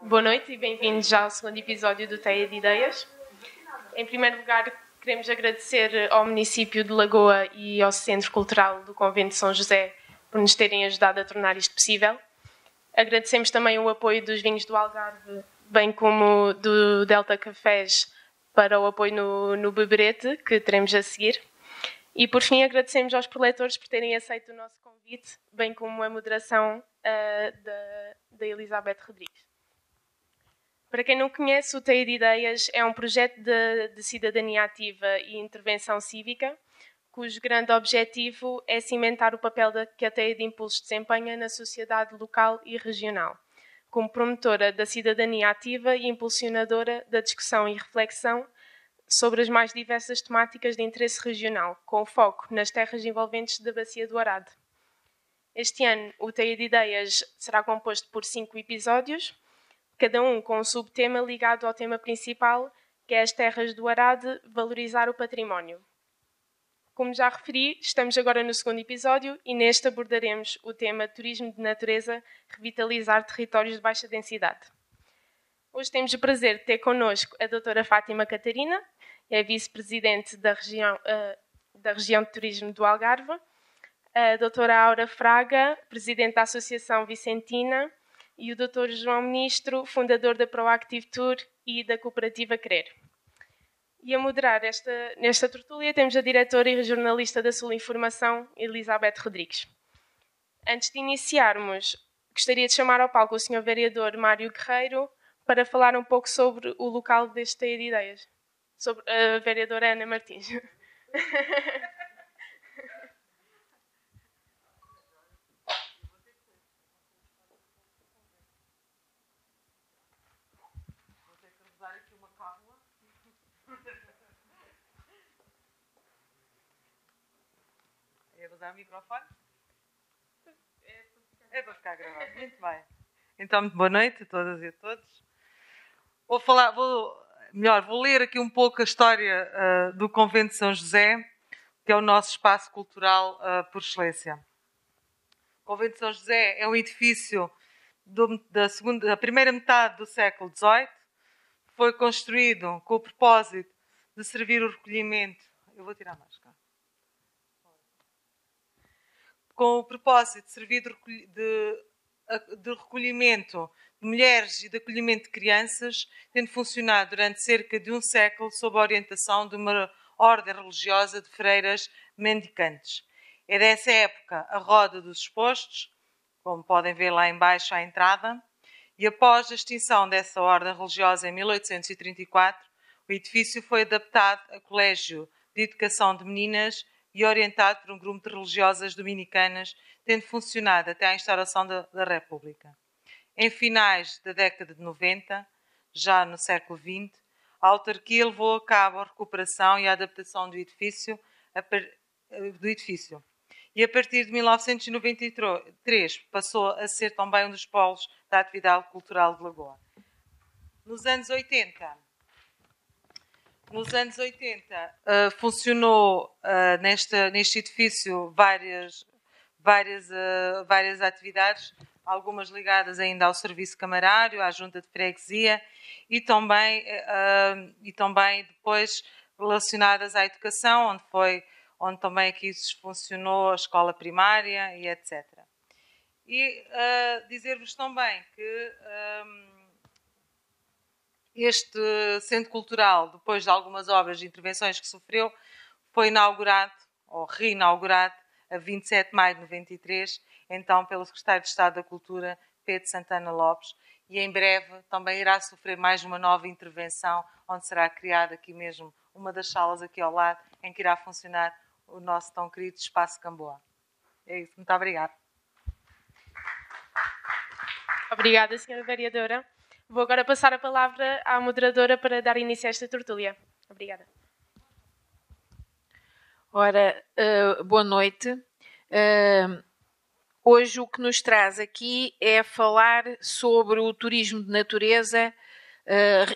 Boa noite e bem-vindos já ao segundo episódio do Teia de Ideias. Em primeiro lugar, queremos agradecer ao município de Lagoa e ao Centro Cultural do Convento de São José por nos terem ajudado a tornar isto possível. Agradecemos também o apoio dos vinhos do Algarve, bem como do Delta Cafés, para o apoio no beberete, que teremos a seguir. E, por fim, agradecemos aos preletores por terem aceito o nosso convite, bem como a moderação da Elizabeth Rodrigues. Para quem não conhece, o Teia de Ideias é um projeto de cidadania ativa e intervenção cívica, cujo grande objetivo é cimentar o papel que a Teia de Impulsos desempenha na sociedade local e regional, como promotora da cidadania ativa e impulsionadora da discussão e reflexão sobre as mais diversas temáticas de interesse regional, com foco nas terras envolventes da Bacia do Arado. Este ano, o Teia de Ideias será composto por 5 episódios, cada um com um subtema ligado ao tema principal, que é as terras do Arado, valorizar o património. Como já referi, estamos agora no segundo episódio e neste abordaremos o tema Turismo de Natureza, revitalizar territórios de baixa densidade. Hoje temos o prazer de ter connosco a doutora Fátima Catarina, é vice-presidente da região de Turismo do Algarve, a doutora Aura Fraga, presidente da Associação Vicentina, e o Dr. João Ministro, fundador da Proactive Tour e da Cooperativa Querer. E a moderar nesta tertúlia temos a diretora e jornalista da Sul Informação, Elizabeth Rodrigues. Antes de iniciarmos, gostaria de chamar ao palco o Sr. Vereador Mário Guerreiro para falar um pouco sobre o local deste Teia de Ideias. Sobre a vereadora Ana Martins. Usar o microfone? É para ficar gravado. Muito bem. Então, muito boa noite a todas e a todos. Vou ler aqui um pouco a história do Convento de São José, que é o nosso espaço cultural por excelência. O Convento de São José é um edifício da primeira metade do século XVIII. Foi construído com o propósito de servir o recolhimento. Eu vou tirar a máscara. Com o propósito de servir de recolhimento de mulheres e de acolhimento de crianças, tendo funcionado durante cerca de um século sob a orientação de uma ordem religiosa de freiras mendicantes. É dessa época a Roda dos Expostos, como podem ver lá embaixo à entrada, e após a extinção dessa ordem religiosa em 1834, o edifício foi adaptado a colégio de educação de meninas e orientado por um grupo de religiosas dominicanas, tendo funcionado até à instauração da República. Em finais da década de 90, já no século XX, a autarquia levou a cabo a recuperação e a adaptação do edifício. E a partir de 1993 passou a ser também um dos polos da atividade cultural de Lagoa. Nos anos 80, funcionou neste edifício várias atividades, algumas ligadas ainda ao serviço camarário, à junta de freguesia e também depois relacionadas à educação, onde também aqui funcionou a escola primária e etc. E dizer-vos também que este centro cultural, depois de algumas obras de intervenções que sofreu, foi inaugurado, ou reinaugurado, a 27 de maio de 93, então pelo secretário de Estado da Cultura, Pedro Santana Lopes, e em breve também irá sofrer mais uma nova intervenção, onde será criada aqui mesmo uma das salas aqui ao lado, em que irá funcionar o nosso tão querido Espaço Gamboa. É isso, muito obrigada. Obrigada, Sra. Vereadora. Vou agora passar a palavra à moderadora para dar início a esta tertúlia. Obrigada. Ora, boa noite. Hoje o que nos traz aqui é falar sobre o turismo de natureza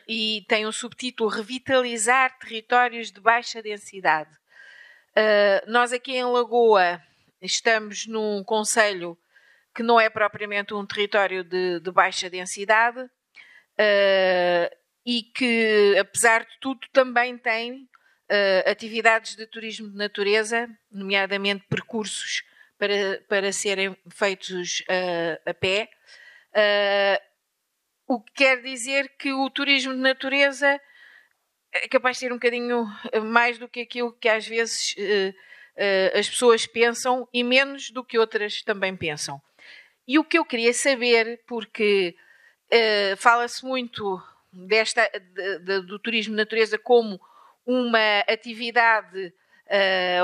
e tem um subtítulo Revitalizar territórios de baixa densidade. Nós aqui em Lagoa estamos num concelho que não é propriamente um território de baixa densidade, e que, apesar de tudo, também tem atividades de turismo de natureza, nomeadamente percursos para serem feitos a pé. O que quer dizer que o turismo de natureza é capaz de ser um bocadinho mais do que aquilo que às vezes as pessoas pensam e menos do que outras também pensam. E o que eu queria saber, porque fala-se muito do turismo de natureza como uma atividade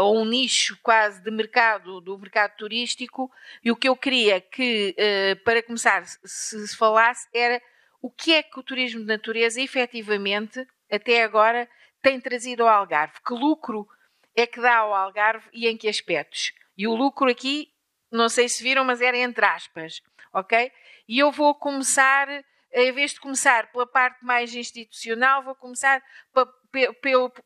ou um nicho quase de mercado, do mercado turístico, e o que eu queria que, para começar, se falasse era o que é que o turismo de natureza efetivamente, até agora, tem trazido ao Algarve. Que lucro é que dá ao Algarve e em que aspectos? E o lucro aqui, não sei se viram, mas era entre aspas, ok? E eu vou começar, em vez de começar pela parte mais institucional, vou começar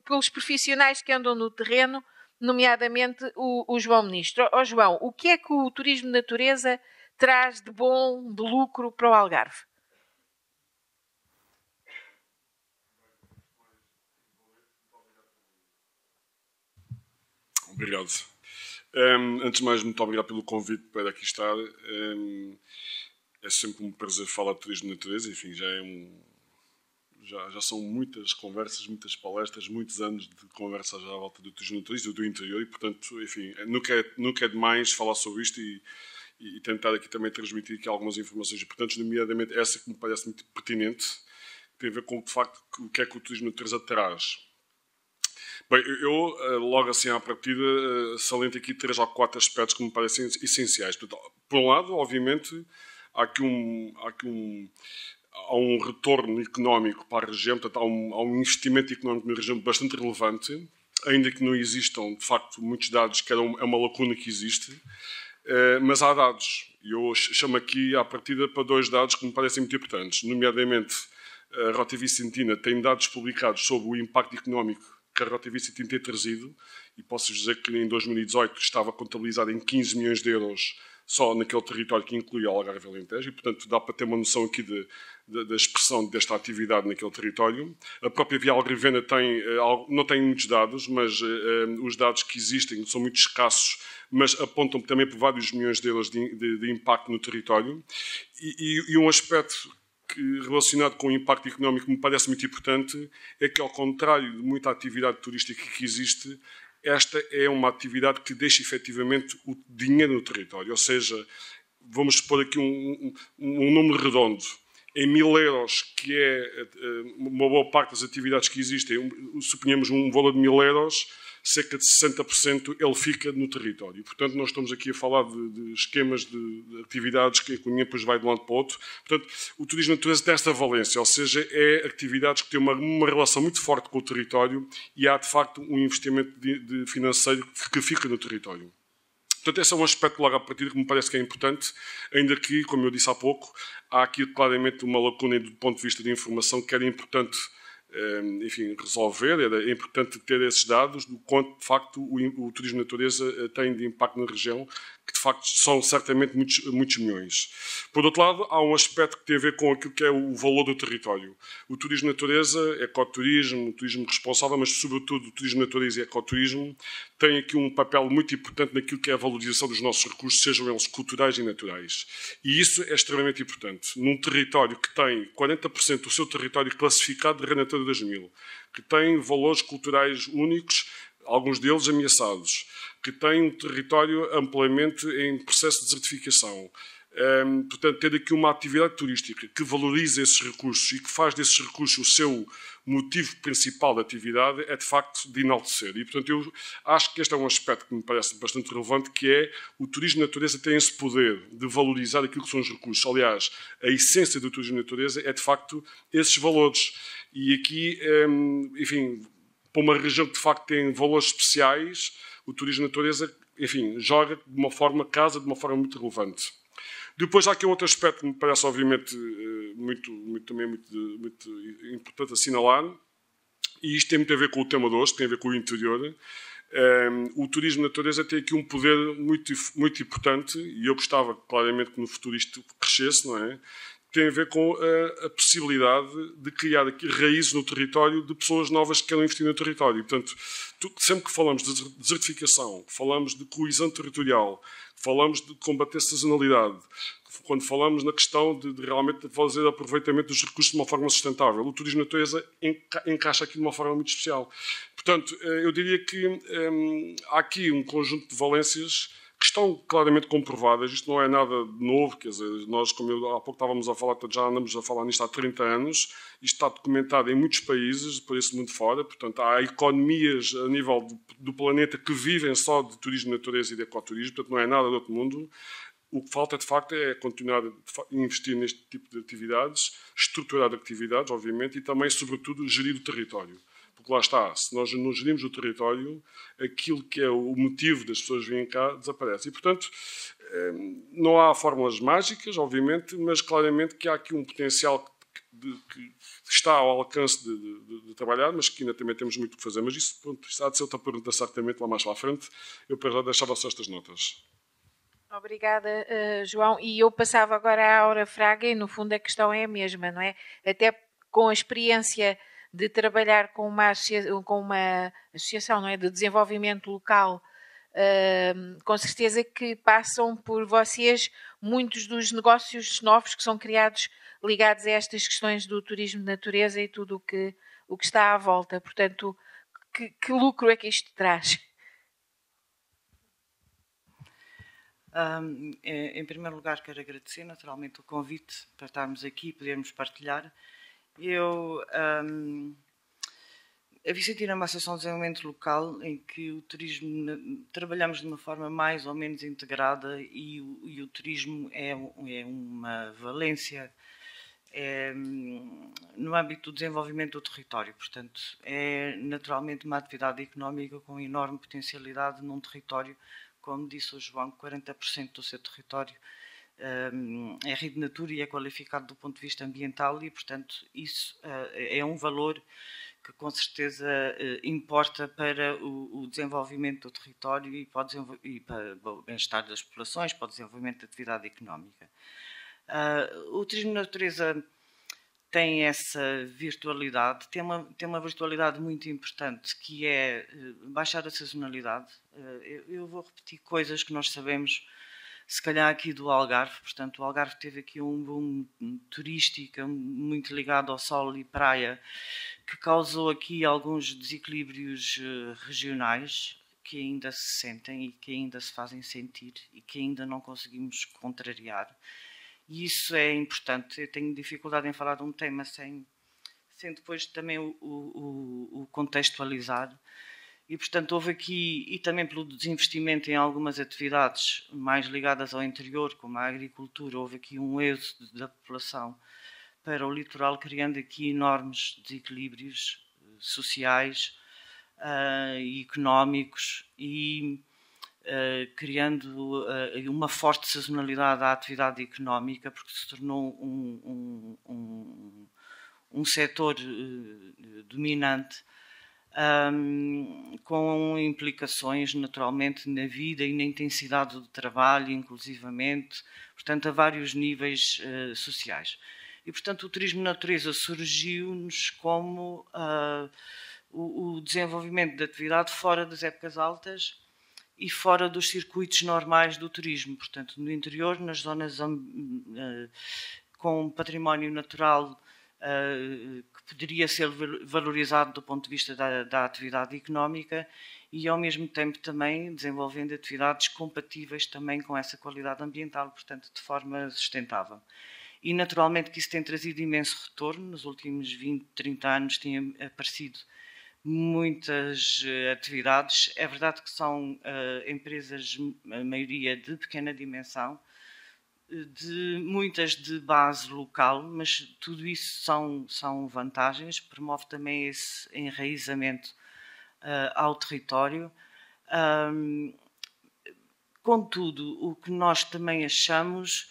pelos profissionais que andam no terreno, nomeadamente o João Ministro. João, o que é que o turismo de natureza traz de bom, de lucro para o Algarve? Obrigado. Antes de mais, muito obrigado pelo convite para aqui estar. É sempre um prazer falar de turismo de natureza. Enfim, já são muitas conversas, muitas palestras, muitos anos de conversas à volta do turismo de natureza e do interior e, portanto, enfim, nunca é demais falar sobre isto e tentar aqui também transmitir aqui algumas informações importantes, nomeadamente essa que me parece muito pertinente, que tem a ver com, de facto, o que é que o turismo de natureza traz. Bem, eu logo assim à partida saliento aqui 3 ou 4 aspectos que me parecem essenciais. Portanto, por um lado, obviamente, há um retorno económico para a região, portanto, há um investimento económico na região bastante relevante, ainda que não existam, de facto, muitos dados, que é uma lacuna que existe, mas há dados. E eu chamo aqui à partida para 2 dados que me parecem muito importantes, nomeadamente a Rota Vicentina tem dados publicados sobre o impacto económico que a Rota Vicentina tem trazido, e posso dizer que em 2018 estava contabilizado em 15 milhões de euros só naquele território que inclui Algarve e Alentejo, e portanto dá para ter uma noção aqui da expressão desta atividade naquele território. A própria Via Algarvena não tem muitos dados, mas os dados que existem são muito escassos, mas apontam também por vários milhões de euros de impacto no território. E um aspecto relacionado com o impacto económico que me parece muito importante é que, ao contrário de muita atividade turística que existe, esta é uma atividade que deixa efetivamente o dinheiro no território. Ou seja, vamos pôr aqui um número redondo. Em 1000 euros, que é uma boa parte das atividades que existem, suponhamos um valor de 1000 euros, cerca de 60% ele fica no território. Portanto, nós estamos aqui a falar de esquemas de atividades que a economia depois vai de um lado para o outro. Portanto, o turismo de natureza tem esta valência, ou seja, é atividades que têm uma relação muito forte com o território e há, de facto, um investimento financeiro que fica no território. Portanto, esse é um aspecto logo à partida que me parece que é importante, ainda que, como eu disse há pouco, há aqui claramente uma lacuna do ponto de vista de informação que era importante resolver. É importante ter esses dados do quanto, de facto, o turismo de natureza tem de impacto na região, que, de facto, são certamente muitos milhões. Por outro lado, há um aspecto que tem a ver com aquilo que é o valor do território. O turismo de natureza, ecoturismo, o turismo responsável, mas, sobretudo, o turismo de natureza e ecoturismo, tem aqui um papel muito importante naquilo que é a valorização dos nossos recursos, sejam eles culturais e naturais. E isso é extremamente importante. Num território que tem 40% do seu território classificado de Rede Natura 2000, que tem valores culturais únicos, alguns deles ameaçados, que tem um território amplamente em processo de desertificação. Portanto, ter aqui uma atividade turística que valoriza esses recursos e que faz desses recursos o seu motivo principal de atividade é, de facto, de enaltecer. E, portanto, eu acho que este é um aspecto que me parece bastante relevante, que é o turismo de natureza tem esse poder de valorizar aquilo que são os recursos. Aliás, a essência do turismo de natureza é, de facto, esses valores. E aqui, enfim, para uma região que, de facto, tem valores especiais, o turismo de natureza, enfim, joga de uma forma, casa de uma forma muito relevante. Depois há aqui um outro aspecto que me parece, obviamente, muito importante assinalar, e isto tem muito a ver com o tema de hoje, tem a ver com o interior. O turismo de natureza tem aqui um poder muito importante, e eu gostava claramente que no futuro isto crescesse, não é? tem a ver com a possibilidade de criar aqui raízes no território de pessoas novas que querem investir no território. E, portanto, sempre que falamos de desertificação, falamos de coesão territorial, falamos de combater a sazonalidade, quando falamos na questão de realmente fazer aproveitamento dos recursos de uma forma sustentável, o turismo de natureza encaixa aqui de uma forma muito especial. Portanto, eu diria que há aqui um conjunto de valências que estão claramente comprovadas. Isto não é nada novo, quer dizer, nós, como há pouco estávamos a falar, já andamos a falar nisto há 30 anos, isto está documentado em muitos países, por esse mundo fora, portanto, há economias a nível do planeta que vivem só de turismo de natureza e de ecoturismo, portanto, não é nada do outro mundo. O que falta, de facto, é continuar a investir neste tipo de atividades, estruturar atividades, obviamente, e também, sobretudo, gerir o território. Porque lá está, se nós não gerimos o território, aquilo que é o motivo das pessoas virem cá desaparece. E, portanto, não há fórmulas mágicas, obviamente, mas claramente que há aqui um potencial que está ao alcance de trabalhar, mas que ainda também temos muito que fazer. Mas isso, pronto, isso há de ser outra pergunta, certamente, lá mais para a frente. Eu para já deixava só estas notas. Obrigada, João. E eu passava agora à Aura Fraga e, no fundo, a questão é a mesma, não é? Até com a experiência de trabalhar com uma associação, não é, de desenvolvimento local, com certeza que passam por vocês muitos dos negócios novos que são criados ligados a estas questões do turismo de natureza e tudo o que está à volta. Portanto, que lucro é que isto traz? Em primeiro lugar, quero agradecer naturalmente o convite para estarmos aqui e podermos partilhar. Eu a Vicentina é uma associação de desenvolvimento local em que o turismo trabalhamos de uma forma mais ou menos integrada e o turismo é uma valência no âmbito do desenvolvimento do território. Portanto, é naturalmente uma atividade económica com enorme potencialidade num território, como disse o João, 40% do seu território é Rio de Natura e é qualificado do ponto de vista ambiental e, portanto, isso é um valor que com certeza importa para o desenvolvimento do território e para o bem-estar das populações, para o desenvolvimento da atividade económica. O turismo de natureza tem essa virtualidade, tem uma virtualidade muito importante, que é baixar a sazonalidade. Eu vou repetir coisas que nós sabemos, se calhar aqui do Algarve. Portanto, o Algarve teve aqui um boom turístico muito ligado ao sol e praia, que causou aqui alguns desequilíbrios regionais que ainda se sentem e que ainda se fazem sentir e que ainda não conseguimos contrariar. E isso é importante. Eu tenho dificuldade em falar de um tema sem depois também o contextualizar. E, portanto, houve aqui, e também pelo desinvestimento em algumas atividades mais ligadas ao interior, como a agricultura, houve aqui um êxodo da população para o litoral, criando aqui enormes desequilíbrios sociais e económicos e criando uma forte sazonalidade à atividade económica, porque se tornou um setor dominante, com implicações naturalmente na vida e na intensidade do trabalho, inclusivamente, portanto, a vários níveis sociais. E, portanto, o turismo de natureza surgiu-nos como o desenvolvimento de atividade fora das épocas altas e fora dos circuitos normais do turismo. Portanto, no interior, nas zonas com património natural que poderia ser valorizado do ponto de vista da atividade económica e, ao mesmo tempo, também desenvolvendo atividades compatíveis também com essa qualidade ambiental, portanto, de forma sustentável. E, naturalmente, que isso tem trazido imenso retorno. Nos últimos 20, 30 anos têm aparecido muitas atividades. É verdade que são empresas, a maioria de pequena dimensão, muitas de base local, mas tudo isso são vantagens, promove também esse enraizamento ao território. Contudo, o que nós também achamos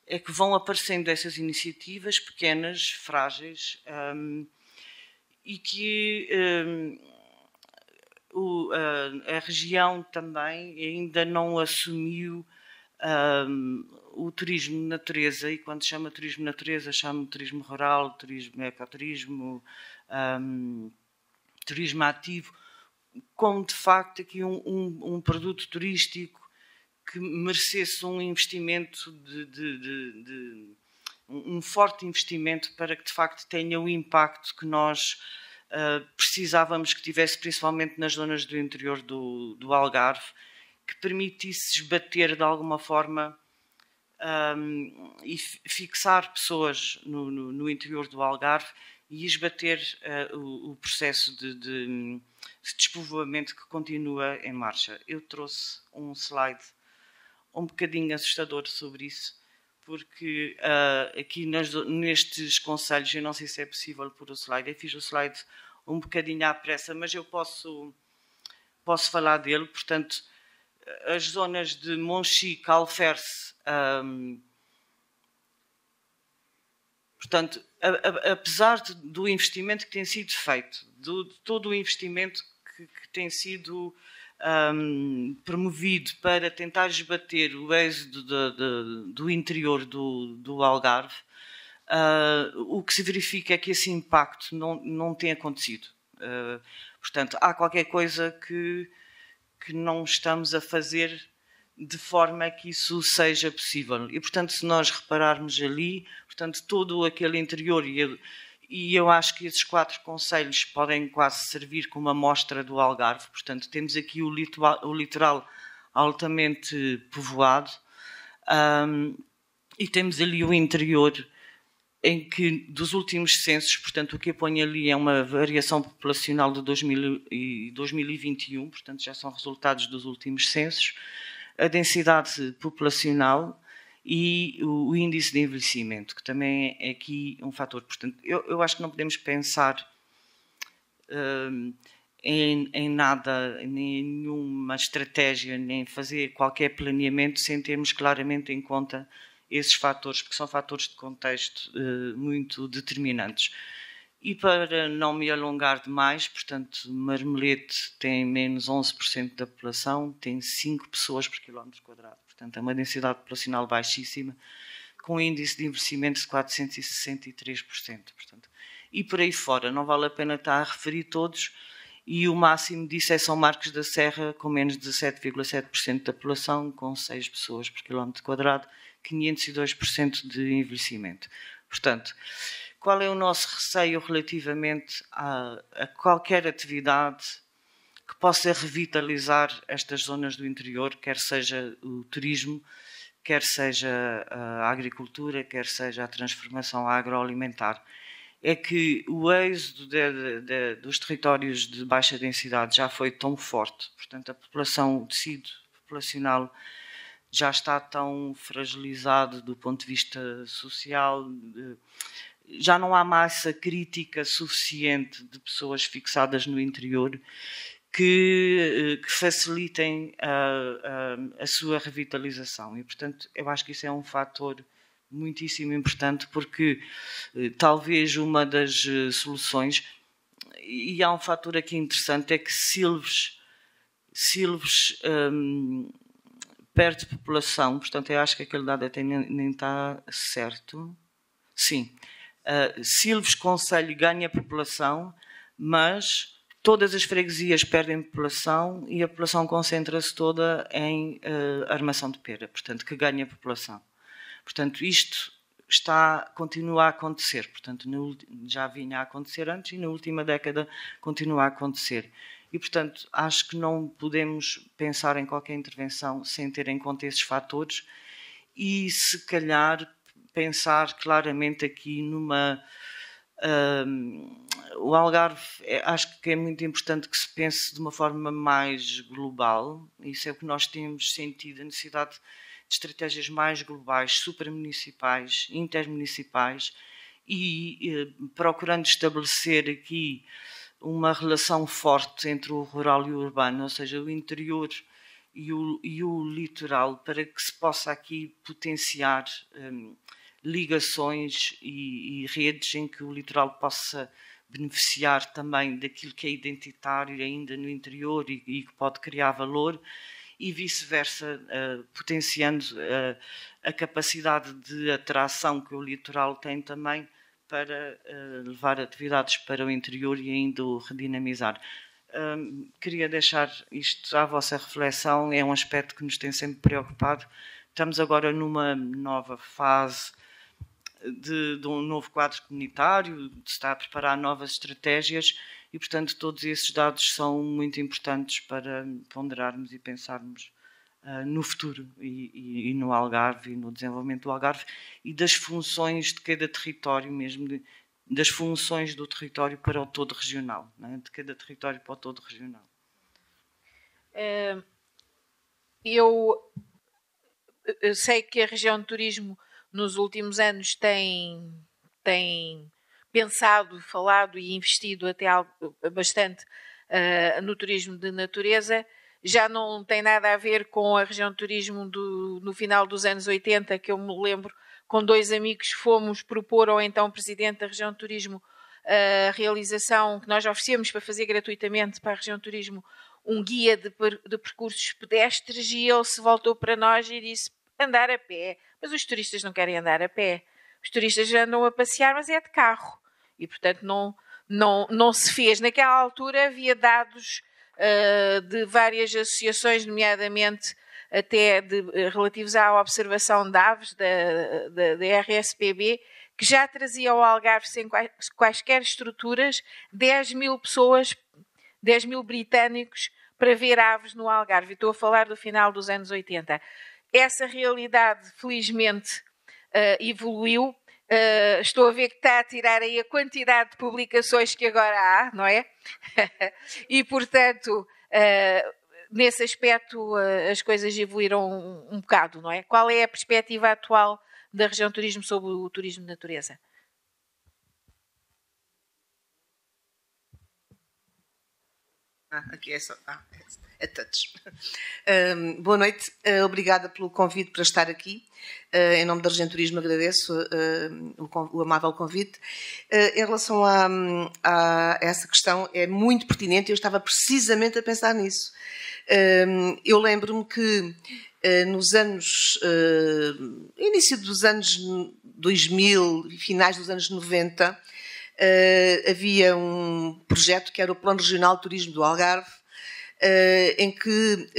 é que vão aparecendo essas iniciativas pequenas, frágeis, e que a região também ainda não assumiu o turismo de natureza, e quando se chama turismo de natureza, chama turismo rural, turismo ecoturismo, turismo ativo, como de facto aqui um produto turístico que merecesse um investimento um forte investimento para que de facto tenha o impacto que nós precisávamos que tivesse, principalmente nas zonas do interior do Algarve, que permitisse esbater de alguma forma e fixar pessoas no interior do Algarve e esbater o processo de despovoamento que continua em marcha. Eu trouxe um slide um bocadinho assustador sobre isso, porque aqui nestes conselhos, eu não sei se é possível pôr o slide, eu fiz o slide um bocadinho à pressa, mas eu posso falar dele. Portanto, as zonas de Monchique, Alferce, portanto, apesar do investimento que tem sido feito, de todo o investimento que tem sido promovido para tentar esbater o êxodo do interior do Algarve, o que se verifica é que esse impacto não tem acontecido. Portanto, há qualquer coisa que não estamos a fazer de forma que isso seja possível. E, portanto, se nós repararmos ali, portanto, todo aquele interior, e eu acho que esses 4 concelhos podem quase servir como amostra do Algarve. Portanto, temos aqui o litoral altamente povoado, e temos ali o interior, em que dos últimos censos, portanto, o que eu ponho ali é uma variação populacional de 2021, portanto, já são resultados dos últimos censos, a densidade populacional e o índice de envelhecimento, que também é aqui um fator. Portanto, eu acho que não podemos pensar em nada, em nenhuma estratégia, nem fazer qualquer planeamento sem termos claramente em conta esses fatores, porque são fatores de contexto muito determinantes. E para não me alongar demais, portanto, Marmelete tem menos 11% da população, tem 5 pessoas por quilómetro quadrado. Portanto, é uma densidade populacional baixíssima, com um índice de envelhecimento de 463%. Portanto, e por aí fora, não vale a pena estar a referir todos, e o máximo disso é São Marcos da Serra, com menos de 17,7% da população, com 6 pessoas por quilómetro quadrado, 502% de envelhecimento. Portanto, qual é o nosso receio relativamente a qualquer atividade que possa revitalizar estas zonas do interior, quer seja o turismo, quer seja a agricultura, quer seja a transformação agroalimentar? É que o êxodo dos territórios de baixa densidade já foi tão forte, portanto, a população, o tecido populacional já está tão fragilizado do ponto de vista social, já não há massa crítica suficiente de pessoas fixadas no interior que facilitem a sua revitalização. E, portanto, eu acho que isso é um fator muitíssimo importante, porque talvez uma das soluções, e há um fator aqui interessante, é que Silves perde população, portanto, eu acho que aquele dado até nem está certo. Sim. Silves Concelho ganha população, mas todas as freguesias perdem população e a população concentra-se toda em Armação de Pera, portanto, que ganha população. Portanto, isto continua a acontecer, portanto, já vinha a acontecer antes e na última década continua a acontecer. E, portanto, acho que não podemos pensar em qualquer intervenção sem ter em conta esses fatores e, se calhar, pensar claramente aqui numa... o Algarve, acho que é muito importante que se pense de uma forma mais global. Isso é o que nós temos sentido, a necessidade de estratégias mais globais, supramunicipais, intermunicipais e procurando estabelecer aqui uma relação forte entre o rural e o urbano, ou seja, o interior e o litoral, para que se possa aqui potenciar ligações e redes em que o litoral possa beneficiar também daquilo que é identitário ainda no interior e que pode criar valor, e vice-versa, potenciando a capacidade de atração que o litoral tem também para levar atividades para o interior e ainda o redinamizar. Queria deixar isto à vossa reflexão, é um aspecto que nos tem sempre preocupado. Estamos agora numa nova fase de um novo quadro comunitário, de se está a preparar novas estratégias e, portanto, todos esses dados são muito importantes para ponderarmos e pensarmos no futuro e no Algarve e no desenvolvimento do Algarve e das funções de cada território mesmo, das funções do território para o todo regional, não é? De cada território para o todo regional. Eu sei que a região de turismo nos últimos anos tem pensado, falado e investido até bastante no turismo de natureza. Já não tem nada a ver com a região de turismo no final dos anos 80, que eu me lembro, com 2 amigos fomos propor ao então Presidente da região de turismo a realização que nós oferecemos para fazer gratuitamente para a região de turismo um guia de percursos pedestres e ele se voltou para nós e disse andar a pé, mas os turistas não querem andar a pé. Os turistas andam a passear, mas é de carro. E, portanto, não se fez. Naquela altura havia dados de várias associações, nomeadamente até relativos à observação de aves, da RSPB, que já trazia ao Algarve, sem quaisquer estruturas, 10 mil pessoas, 10 mil britânicos para ver aves no Algarve. Estou a falar do final dos anos 80. Essa realidade, felizmente, evoluiu. Estou a ver que está a tirar aí a quantidade de publicações que agora há, não é? E, portanto, nesse aspecto as coisas evoluíram um bocado, não é? Qual é a perspectiva atual da região de turismo sobre o turismo de natureza? Aqui é só... é touch. Boa noite, obrigada pelo convite para estar aqui. Em nome da Região de Turismo agradeço o amável convite. Em relação a essa questão, é muito pertinente, eu estava precisamente a pensar nisso. Eu lembro-me que nos anos, início dos anos 2000, finais dos anos 90, havia um projeto que era o Plano Regional de Turismo do Algarve, em que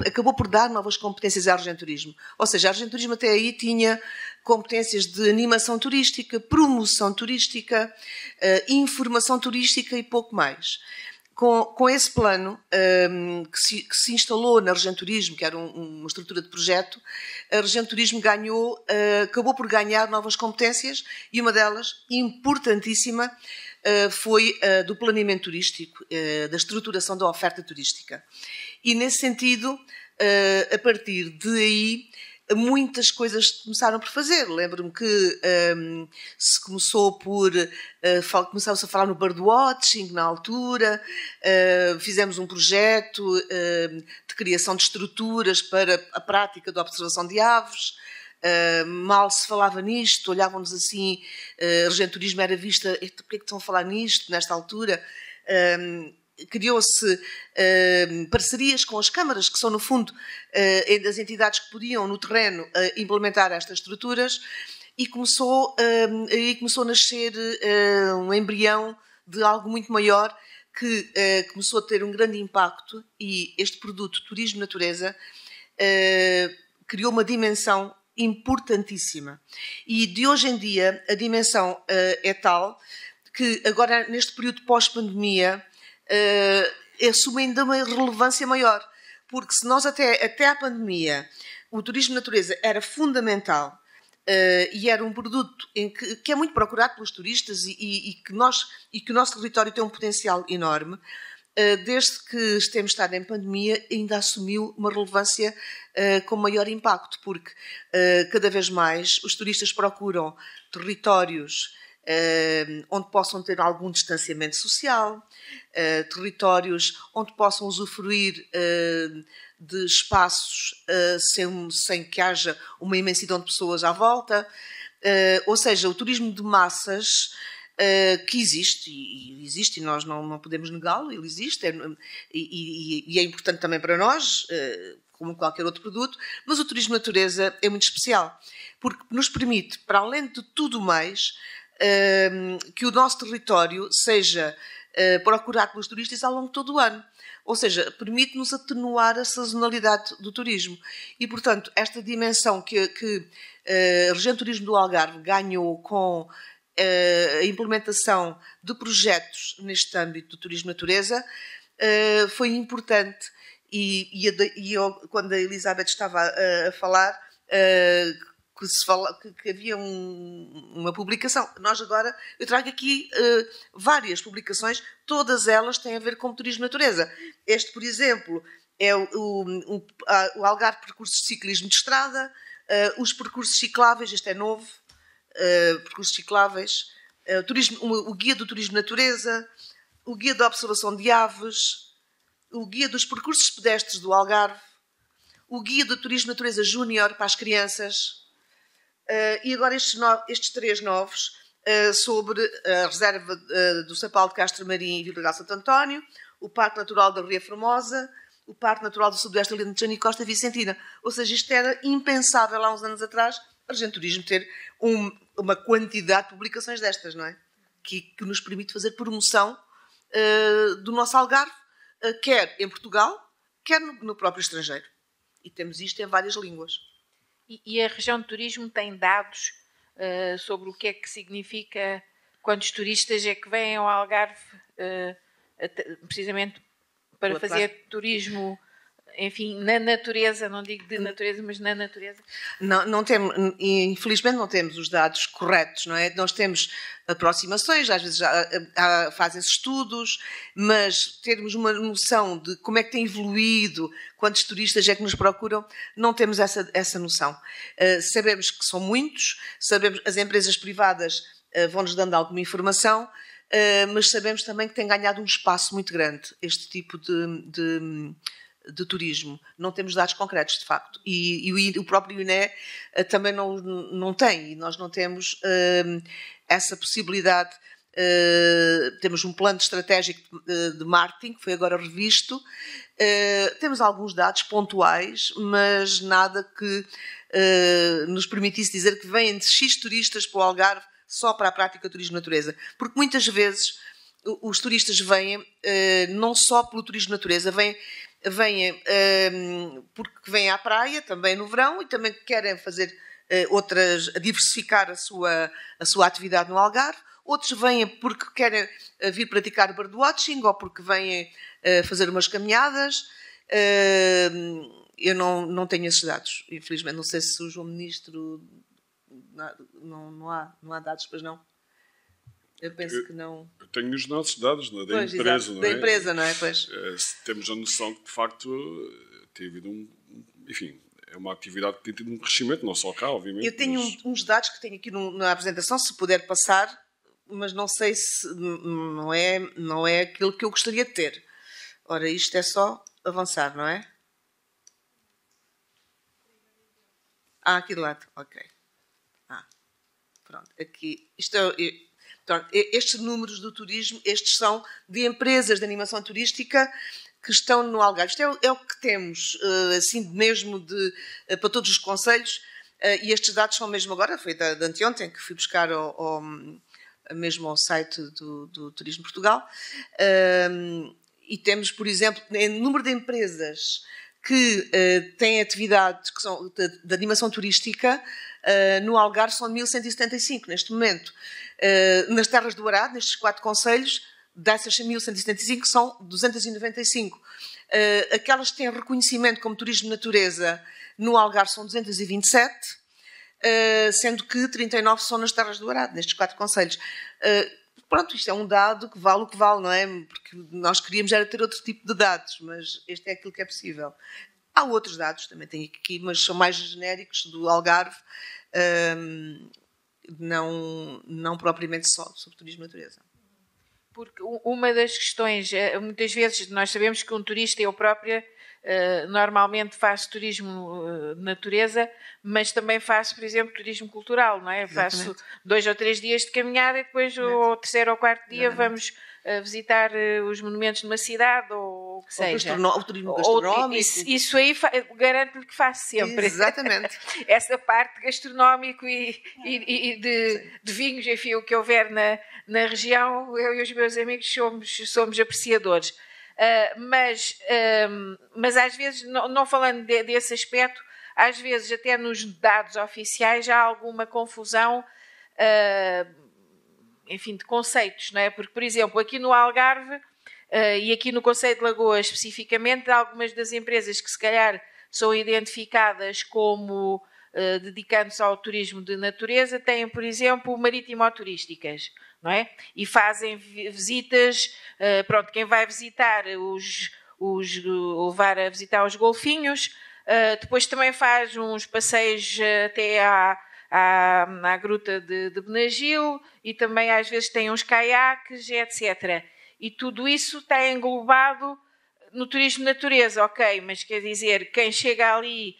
acabou por dar novas competências à região de turismo. Ou seja, a região de turismo até aí tinha competências de animação turística, promoção turística, informação turística e pouco mais. Com esse plano que se instalou na região de turismo, que era uma estrutura de projeto, a região de turismo acabou por ganhar novas competências e uma delas, importantíssima, foi do planeamento turístico, da estruturação da oferta turística. E, nesse sentido, a partir de aí, muitas coisas começaram por fazer. Lembro-me que se começou-se a falar no birdwatching na altura, fizemos um projeto de criação de estruturas para a prática da observação de aves. Mal se falava nisto, olhavam-nos assim, a região de turismo era vista, porquê que estão a falar nisto, nesta altura? Criou-se parcerias com as câmaras, que são, no fundo, das entidades que podiam, no terreno, implementar estas estruturas, e começou a nascer um embrião de algo muito maior, que começou a ter um grande impacto, e este produto, Turismo Natureza, criou uma dimensão importantíssima. E de hoje em dia a dimensão é tal que agora, neste período pós-pandemia, assume ainda uma relevância maior. Porque se nós até à pandemia o turismo de natureza era fundamental e era um produto que é muito procurado pelos turistas e que o nosso território tem um potencial enorme, desde que temos estado em pandemia, ainda assumiu uma relevância com maior impacto, porque cada vez mais os turistas procuram territórios onde possam ter algum distanciamento social, territórios onde possam usufruir de espaços sem que haja uma imensidão de pessoas à volta. Ou seja, o turismo de massas que existe, e existe, e nós não podemos negá-lo, ele existe, e é importante também para nós, como qualquer outro produto, mas o turismo de natureza é muito especial, porque nos permite, para além de tudo mais, que o nosso território seja procurado pelos turistas ao longo de todo o ano. Ou seja, permite-nos atenuar a sazonalidade do turismo. E, portanto, esta dimensão que a Região de Turismo do Algarve ganhou com a implementação de projetos neste âmbito do turismo de natureza foi importante. E quando a Elizabeth estava a falar, que havia uma publicação. Eu trago aqui várias publicações, todas elas têm a ver com turismo de natureza. Este, por exemplo, é o Algarve Percursos de Ciclismo de Estrada, os percursos cicláveis, este é novo, percursos cicláveis, o Guia do Turismo de Natureza, o Guia da Observação de Aves, o Guia dos Percursos Pedestres do Algarve, o Guia do Turismo de Natureza Júnior para as crianças, e agora estes 3 novos sobre a Reserva do Sapal de Castro Marim e Vila Real Santo António, o Parque Natural da Ria Formosa, o Parque Natural do Sudoeste Alentejano e Costa Vicentina. Ou seja, isto era impensável há uns anos atrás, a Região de Turismo ter uma quantidade de publicações destas, não é? Que nos permite fazer promoção do nosso Algarve, quer em Portugal, quer no próprio estrangeiro. E temos isto em várias línguas. E a região de turismo tem dados sobre o que é que significa, quantos turistas é que vêm ao Algarve, precisamente para fazer turismo, enfim, na natureza, não digo de natureza, mas na natureza? Não temos, infelizmente não temos os dados corretos, não é? Nós temos aproximações, às vezes fazem-se estudos, mas termos uma noção de como é que tem evoluído, quantos turistas é que nos procuram, não temos essa noção. Sabemos que são muitos, sabemos as empresas privadas vão-nos dando alguma informação, mas sabemos também que tem ganhado um espaço muito grande este tipo de turismo. Não temos dados concretos, de facto. E o próprio INE também não tem. E nós não temos essa possibilidade. Temos um plano estratégico de marketing, que foi agora revisto. Temos alguns dados pontuais, mas nada que nos permitisse dizer que vêm X turistas para o Algarve só para a prática do turismo de natureza. Porque muitas vezes os turistas vêm não só pelo turismo de natureza, vêm porque vêm à praia também no verão e também querem fazer diversificar a sua atividade no Algarve. Outros vêm porque querem vir praticar birdwatching ou porque vêm fazer umas caminhadas. Eu não tenho esses dados, infelizmente. Não sei se o João Ministro... Não há dados, pois não? Eu penso que não. Eu tenho os nossos dados, não é? Da empresa, não é? Da empresa, não é? Pois. Temos a noção que, de facto, tem havido enfim, é uma atividade que tem tido um crescimento, não só cá, obviamente. Eu tenho uns dados que tenho aqui na apresentação, se puder passar, mas não sei se não é aquilo que eu gostaria de ter. Ora, isto é só avançar, não é? Aqui do lado, ok. Pronto, aqui. Estes números do turismo, estes são de empresas de animação turística que estão no Algarve. Isto é o que temos, assim mesmo, para todos os concelhos, e estes dados são mesmo agora, foi de anteontem, que fui buscar mesmo ao site do Turismo Portugal, e temos, por exemplo, o número de empresas que têm atividades que são de animação turística no Algarve são 1175 neste momento. Nas Terras do Arado, nestes 4 concelhos, dessas 1175 são 295. Aquelas que têm reconhecimento como turismo de natureza no Algarve são 227, sendo que 39 são nas Terras do Arado, nestes 4 concelhos. Pronto, isto é um dado que vale o que vale, não é? Porque nós queríamos era ter outro tipo de dados, mas este é aquilo que é possível. Há outros dados, também tenho aqui, mas são mais genéricos do Algarve, não propriamente só sobre turismo de natureza. Porque uma das questões, muitas vezes nós sabemos que um turista, eu própria, normalmente faço turismo de natureza, mas também faço, por exemplo, turismo cultural, não é? Exatamente. Faço 2 ou 3 dias de caminhada e depois o terceiro ou quarto dia vamos visitar os monumentos de uma cidade ou o que seja. O turismo gastronómico. Isso aí garanto-lhe que faço sempre. Exatamente. Essa parte gastronómico e de vinhos, enfim, o que houver na região, eu e os meus amigos somos apreciadores. Mas às vezes, não falando desse aspecto, às vezes até nos dados oficiais há alguma confusão, enfim, de conceitos, não é? Porque, por exemplo, aqui no Algarve e aqui no Concelho de Lagoa especificamente, algumas das empresas que se calhar são identificadas como dedicando-se ao turismo de natureza têm, por exemplo, marítimo-turísticas, não é? E fazem visitas, pronto, quem vai visitar levar a visitar os golfinhos, depois também faz uns passeios até à gruta de Benagil e também às vezes tem uns caiaques, etc. E tudo isso está englobado no turismo de natureza, ok, mas quer dizer, quem chega ali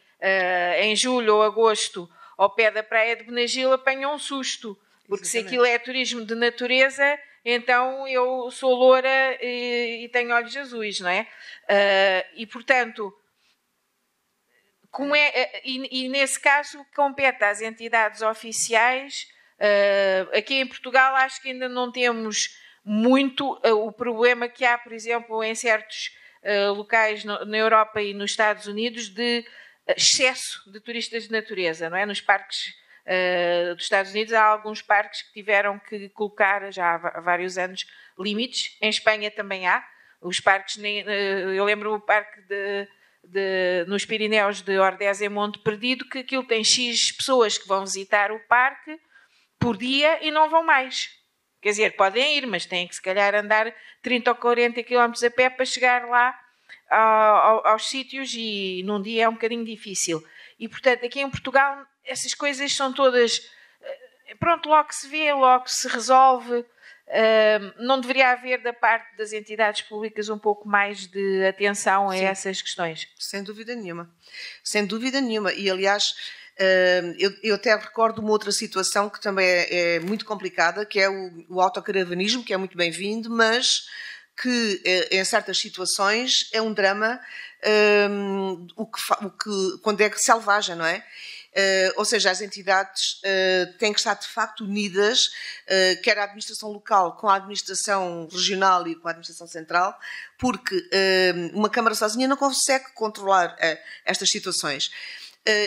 em julho ou agosto ao pé da praia de Benagil apanha um susto, porque se aquilo é turismo de natureza, então eu sou loura e tenho olhos azuis, não é? E portanto, e nesse caso compete às entidades oficiais. Aqui em Portugal acho que ainda não temos muito o problema que há, por exemplo, em certos locais na Europa e nos Estados Unidos de excesso de turistas de natureza, não é? Nos parques dos Estados Unidos há alguns parques que tiveram que colocar já há vários anos limites. Em Espanha também há. Os parques, eu lembro o parque nos Pirineus de Ordez em Monte Perdido, que aquilo tem X pessoas que vão visitar o parque por dia e não vão mais. Quer dizer, podem ir, mas têm que se calhar andar 30 ou 40 km a pé para chegar lá aos sítios e num dia é um bocadinho difícil. E, portanto, aqui em Portugal essas coisas são todas... Pronto, logo se vê, logo se resolve. Não deveria haver da parte das entidades públicas um pouco mais de atenção a essas questões? Sem dúvida nenhuma. Sem dúvida nenhuma. E, aliás, eu até recordo uma outra situação que também é muito complicada, que é o autocaravanismo, que é muito bem-vindo, mas que em certas situações é um drama quando é selvagem, não é? Ou seja, as entidades têm que estar de facto unidas, quer a administração local com a administração regional e com a administração central, porque uma Câmara sozinha não consegue controlar estas situações.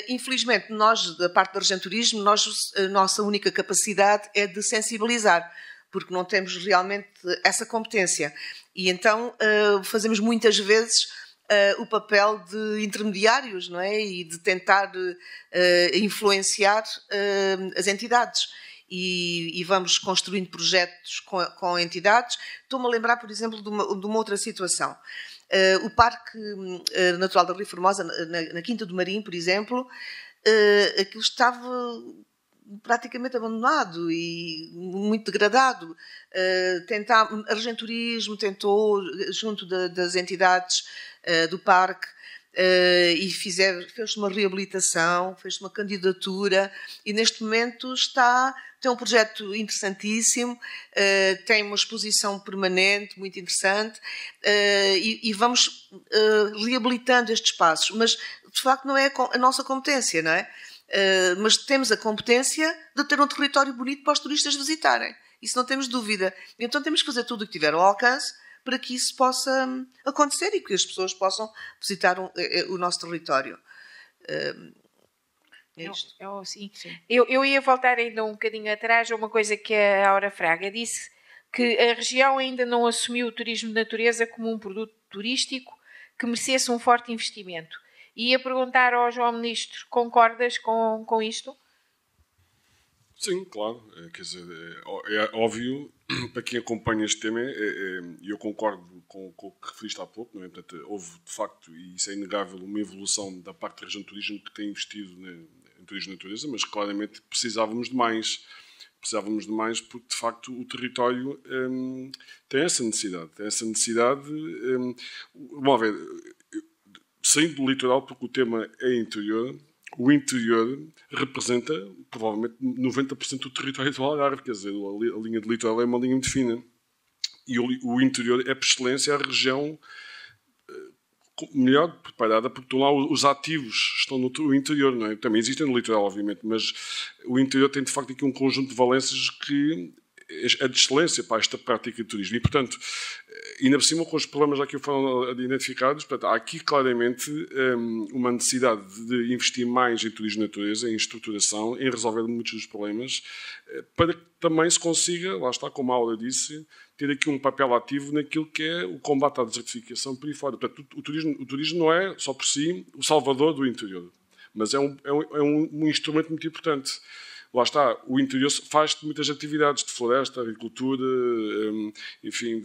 Infelizmente, nós, da parte do Regenturismo, a nossa única capacidade é de sensibilizar, porque não temos realmente essa competência. E então fazemos muitas vezes o papel de intermediários, não é? E de tentar influenciar as entidades. E vamos construindo projetos com entidades. Estou-me a lembrar, por exemplo, de uma outra situação. O Parque Natural da Ria Formosa, na Quinta do Marim, por exemplo, aquilo estava praticamente abandonado e muito degradado. A Regenturismo tentou, junto das entidades do parque, e fez uma reabilitação, fez uma candidatura e neste momento tem um projeto interessantíssimo, tem uma exposição permanente muito interessante, e vamos reabilitando estes espaços, mas de facto não é a nossa competência, não é? Mas temos a competência de ter um território bonito para os turistas visitarem, isso não temos dúvida. Então temos que fazer tudo o que tiver ao alcance para que isso possa acontecer e que as pessoas possam visitar o nosso território. É isto. Eu ia voltar ainda um bocadinho atrás a uma coisa que a Aura Fraga disse, que a região ainda não assumiu o turismo de natureza como um produto turístico que merecesse um forte investimento. E ia perguntar ao João Ministro, concordas com isto? Sim, claro. Quer dizer, é óbvio, para quem acompanha este tema, e eu concordo com o que referiste há pouco, não é? Portanto, houve, de facto, e isso é inegável, uma evolução da parte da região de turismo que tem investido em turismo de natureza, mas claramente precisávamos de mais. Precisávamos de mais porque, de facto, o território tem essa necessidade. Vamos ver, saindo do litoral, porque o tema é interior, o interior representa provavelmente 90% do território do Algarve, quer dizer, a linha de litoral é uma linha muito fina. E o interior é, por excelência, a região melhor preparada, porque estão lá os ativos, estão no interior, não é? Também existem no litoral, obviamente, mas o interior tem, de facto, aqui um conjunto de valências que é de excelência para esta prática de turismo. E, portanto, ainda por cima, com os problemas já que foram identificados, portanto, há aqui claramente uma necessidade de investir mais em turismo de natureza, em estruturação, em resolver muitos dos problemas, para que também se consiga, lá está, como a Aura disse, ter aqui um papel ativo naquilo que é o combate à desertificação por aí fora. Portanto, o turismo não é, só por si, o salvador do interior, mas é um instrumento muito importante. Lá está, o interior faz muitas atividades de floresta, agricultura, enfim,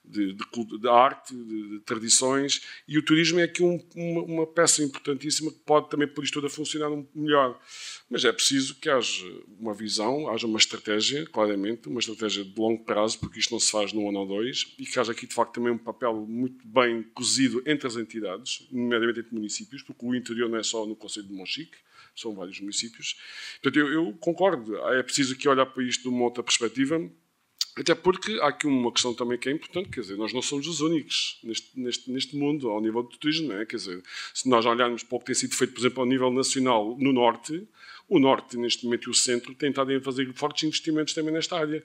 de arte, de tradições, e o turismo é aqui uma peça importantíssima que pode também pôr isto tudo a funcionar melhor. Mas é preciso que haja uma visão, haja uma estratégia, claramente, uma estratégia de longo prazo, porque isto não se faz num ano ou dois, e que haja aqui, de facto, também um papel muito bem cozido entre as entidades, nomeadamente entre municípios, porque o interior não é só no Concelho de Monchique, são vários municípios. Portanto, eu concordo, é preciso aqui olhar para isto de uma outra perspectiva, até porque há aqui uma questão também que é importante, quer dizer, nós não somos os únicos neste mundo, ao nível do turismo, não é? Quer dizer, se nós olharmos para o que tem sido feito, por exemplo, ao nível nacional no Norte, o Norte, neste momento, e o Centro têm estado a fazer fortes investimentos também nesta área.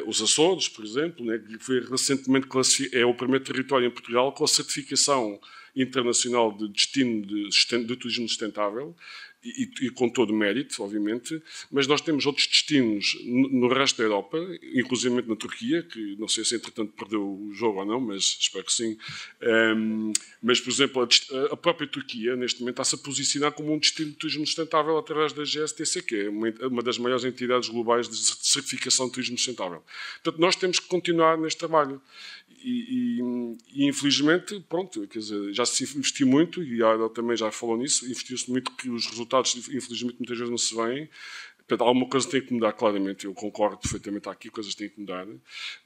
Os Açores, por exemplo, né, que foi recentemente é o primeiro território em Portugal com a certificação internacional de destino de turismo sustentável, e com todo o mérito, obviamente, mas nós temos outros destinos no resto da Europa, inclusive na Turquia, que não sei se entretanto perdeu o jogo ou não, mas espero que sim. Mas, por exemplo, a própria Turquia, neste momento, está-se a posicionar como um destino de turismo sustentável através da GSTC, que é uma das maiores entidades globais de certificação de turismo sustentável. Portanto, nós temos que continuar neste trabalho. E infelizmente, pronto, quer dizer, já se investiu muito, e a Ada também já falou nisso, investiu-se muito que os resultados, infelizmente, muitas vezes não se veem. Portanto, alguma coisa tem que mudar, claramente. Eu concordo perfeitamente aqui, coisas têm que mudar.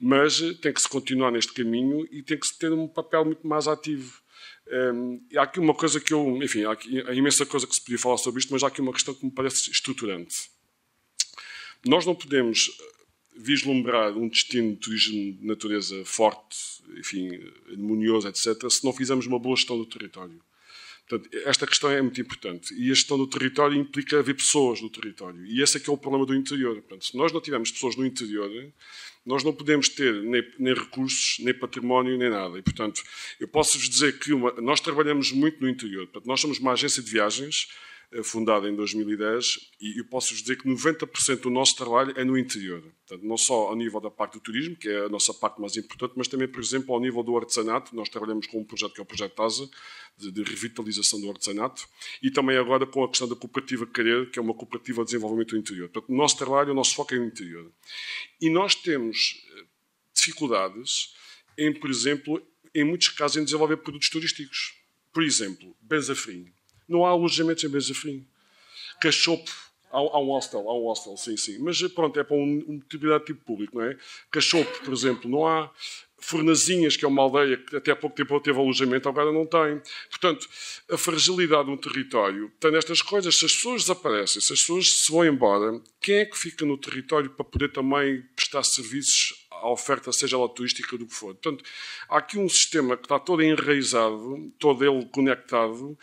Mas tem que se continuar neste caminho e tem que se ter um papel muito mais ativo. Há aqui uma coisa que enfim, há imensa coisa que se podia falar sobre isto, mas há aqui uma questão que me parece estruturante. Nós não podemos vislumbrar um destino de turismo de natureza forte, enfim, harmonioso, etc., se não fizermos uma boa gestão do território. Portanto, esta questão é muito importante. E a gestão do território implica haver pessoas no território. E esse é que é o problema do interior. Portanto, se nós não tivermos pessoas no interior, nós não podemos ter nem recursos, nem património, nem nada. E, portanto, eu posso-vos dizer que nós trabalhamos muito no interior. Portanto, nós somos uma agência de viagens fundada em 2010, e eu posso-vos dizer que 90% do nosso trabalho é no interior. Portanto, não só ao nível da parte do turismo, que é a nossa parte mais importante, mas também, por exemplo, ao nível do artesanato. Nós trabalhamos com um projeto que é o Projeto TASA, de revitalização do artesanato, e também agora com a questão da cooperativa Querer, que é uma cooperativa de desenvolvimento do interior. Portanto, o nosso trabalho, o nosso foco é no interior. E nós temos dificuldades em, por exemplo, em muitos casos, em desenvolver produtos turísticos. Por exemplo, Benzafrim. Não há alojamentos em Benzafrim. Cachopo, há um hostel, sim. Mas pronto, é para uma atividade tipo público, não é? Cachopo, por exemplo, não há. Fornazinhas, que é uma aldeia que até há pouco tempo teve alojamento, agora não tem. Portanto, a fragilidade de um território tem nestas coisas. Se as pessoas desaparecem, se as pessoas se vão embora, quem é que fica no território para poder também prestar serviços à oferta, seja ela turística ou do que for? Portanto, há aqui um sistema que está todo enraizado, todo ele conectado,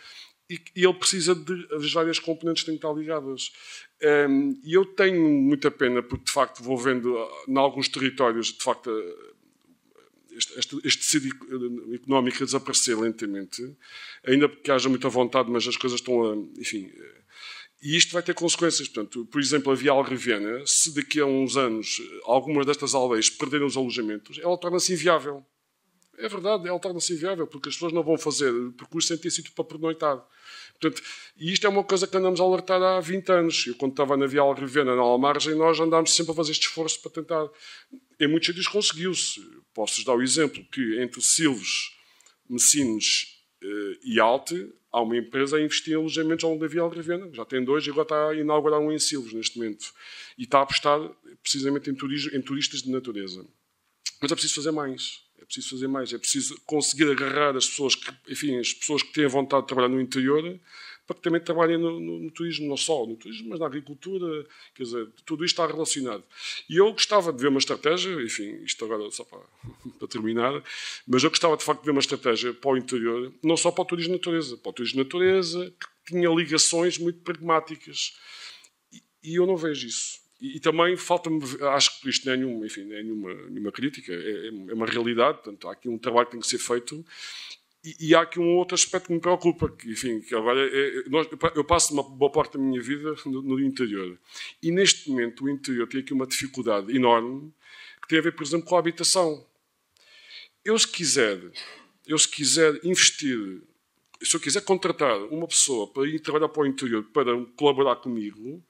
e ele precisa as várias componentes têm que estar ligadas. E eu tenho muita pena, porque de facto vou vendo em alguns territórios, de facto, este tecido económico a desaparecer lentamente, ainda que haja muita vontade, mas as coisas estão a... Enfim, e isto vai ter consequências. Portanto, por exemplo, a Via Algarviana, se daqui a uns anos algumas destas aldeias perderem os alojamentos, ela torna-se inviável. É verdade, ela torna-se inviável, porque as pessoas não vão fazer percurso sem ter sítio para pernoitar. Portanto, e isto é uma coisa que andamos a alertar há 20 anos. Eu, quando estava na Via Algarviana, na Almargem, nós andámos sempre a fazer este esforço para tentar. Em muitos sítios conseguiu-se. Posso-vos dar o exemplo que entre Silves, Messinos e Alte, há uma empresa a investir em alojamentos ao longo da Via Algarviana. Já tem 2 e agora está a inaugurar um em Silves neste momento. E está a apostar precisamente em turistas de natureza. Mas é preciso fazer mais. É preciso fazer mais, é preciso conseguir agarrar as pessoas que têm vontade de trabalhar no interior, para que também trabalhem no turismo, não só no turismo, mas na agricultura, quer dizer, tudo isto está relacionado. E eu gostava de ver uma estratégia, enfim, isto agora só para terminar, mas eu gostava de facto de ver uma estratégia para o interior, não só para o turismo de natureza, para o turismo de natureza, que tinha ligações muito pragmáticas. E eu não vejo isso. E também falta-me, acho que isto não é nenhuma crítica, é uma realidade, portanto, há aqui um trabalho que tem que ser feito. E há aqui um outro aspecto que me preocupa, que agora eu passo uma boa parte da minha vida no interior. E neste momento o interior tem aqui uma dificuldade enorme que tem a ver, por exemplo, com a habitação. Eu se quiser investir, se eu quiser contratar uma pessoa para ir trabalhar para o interior, para colaborar comigo,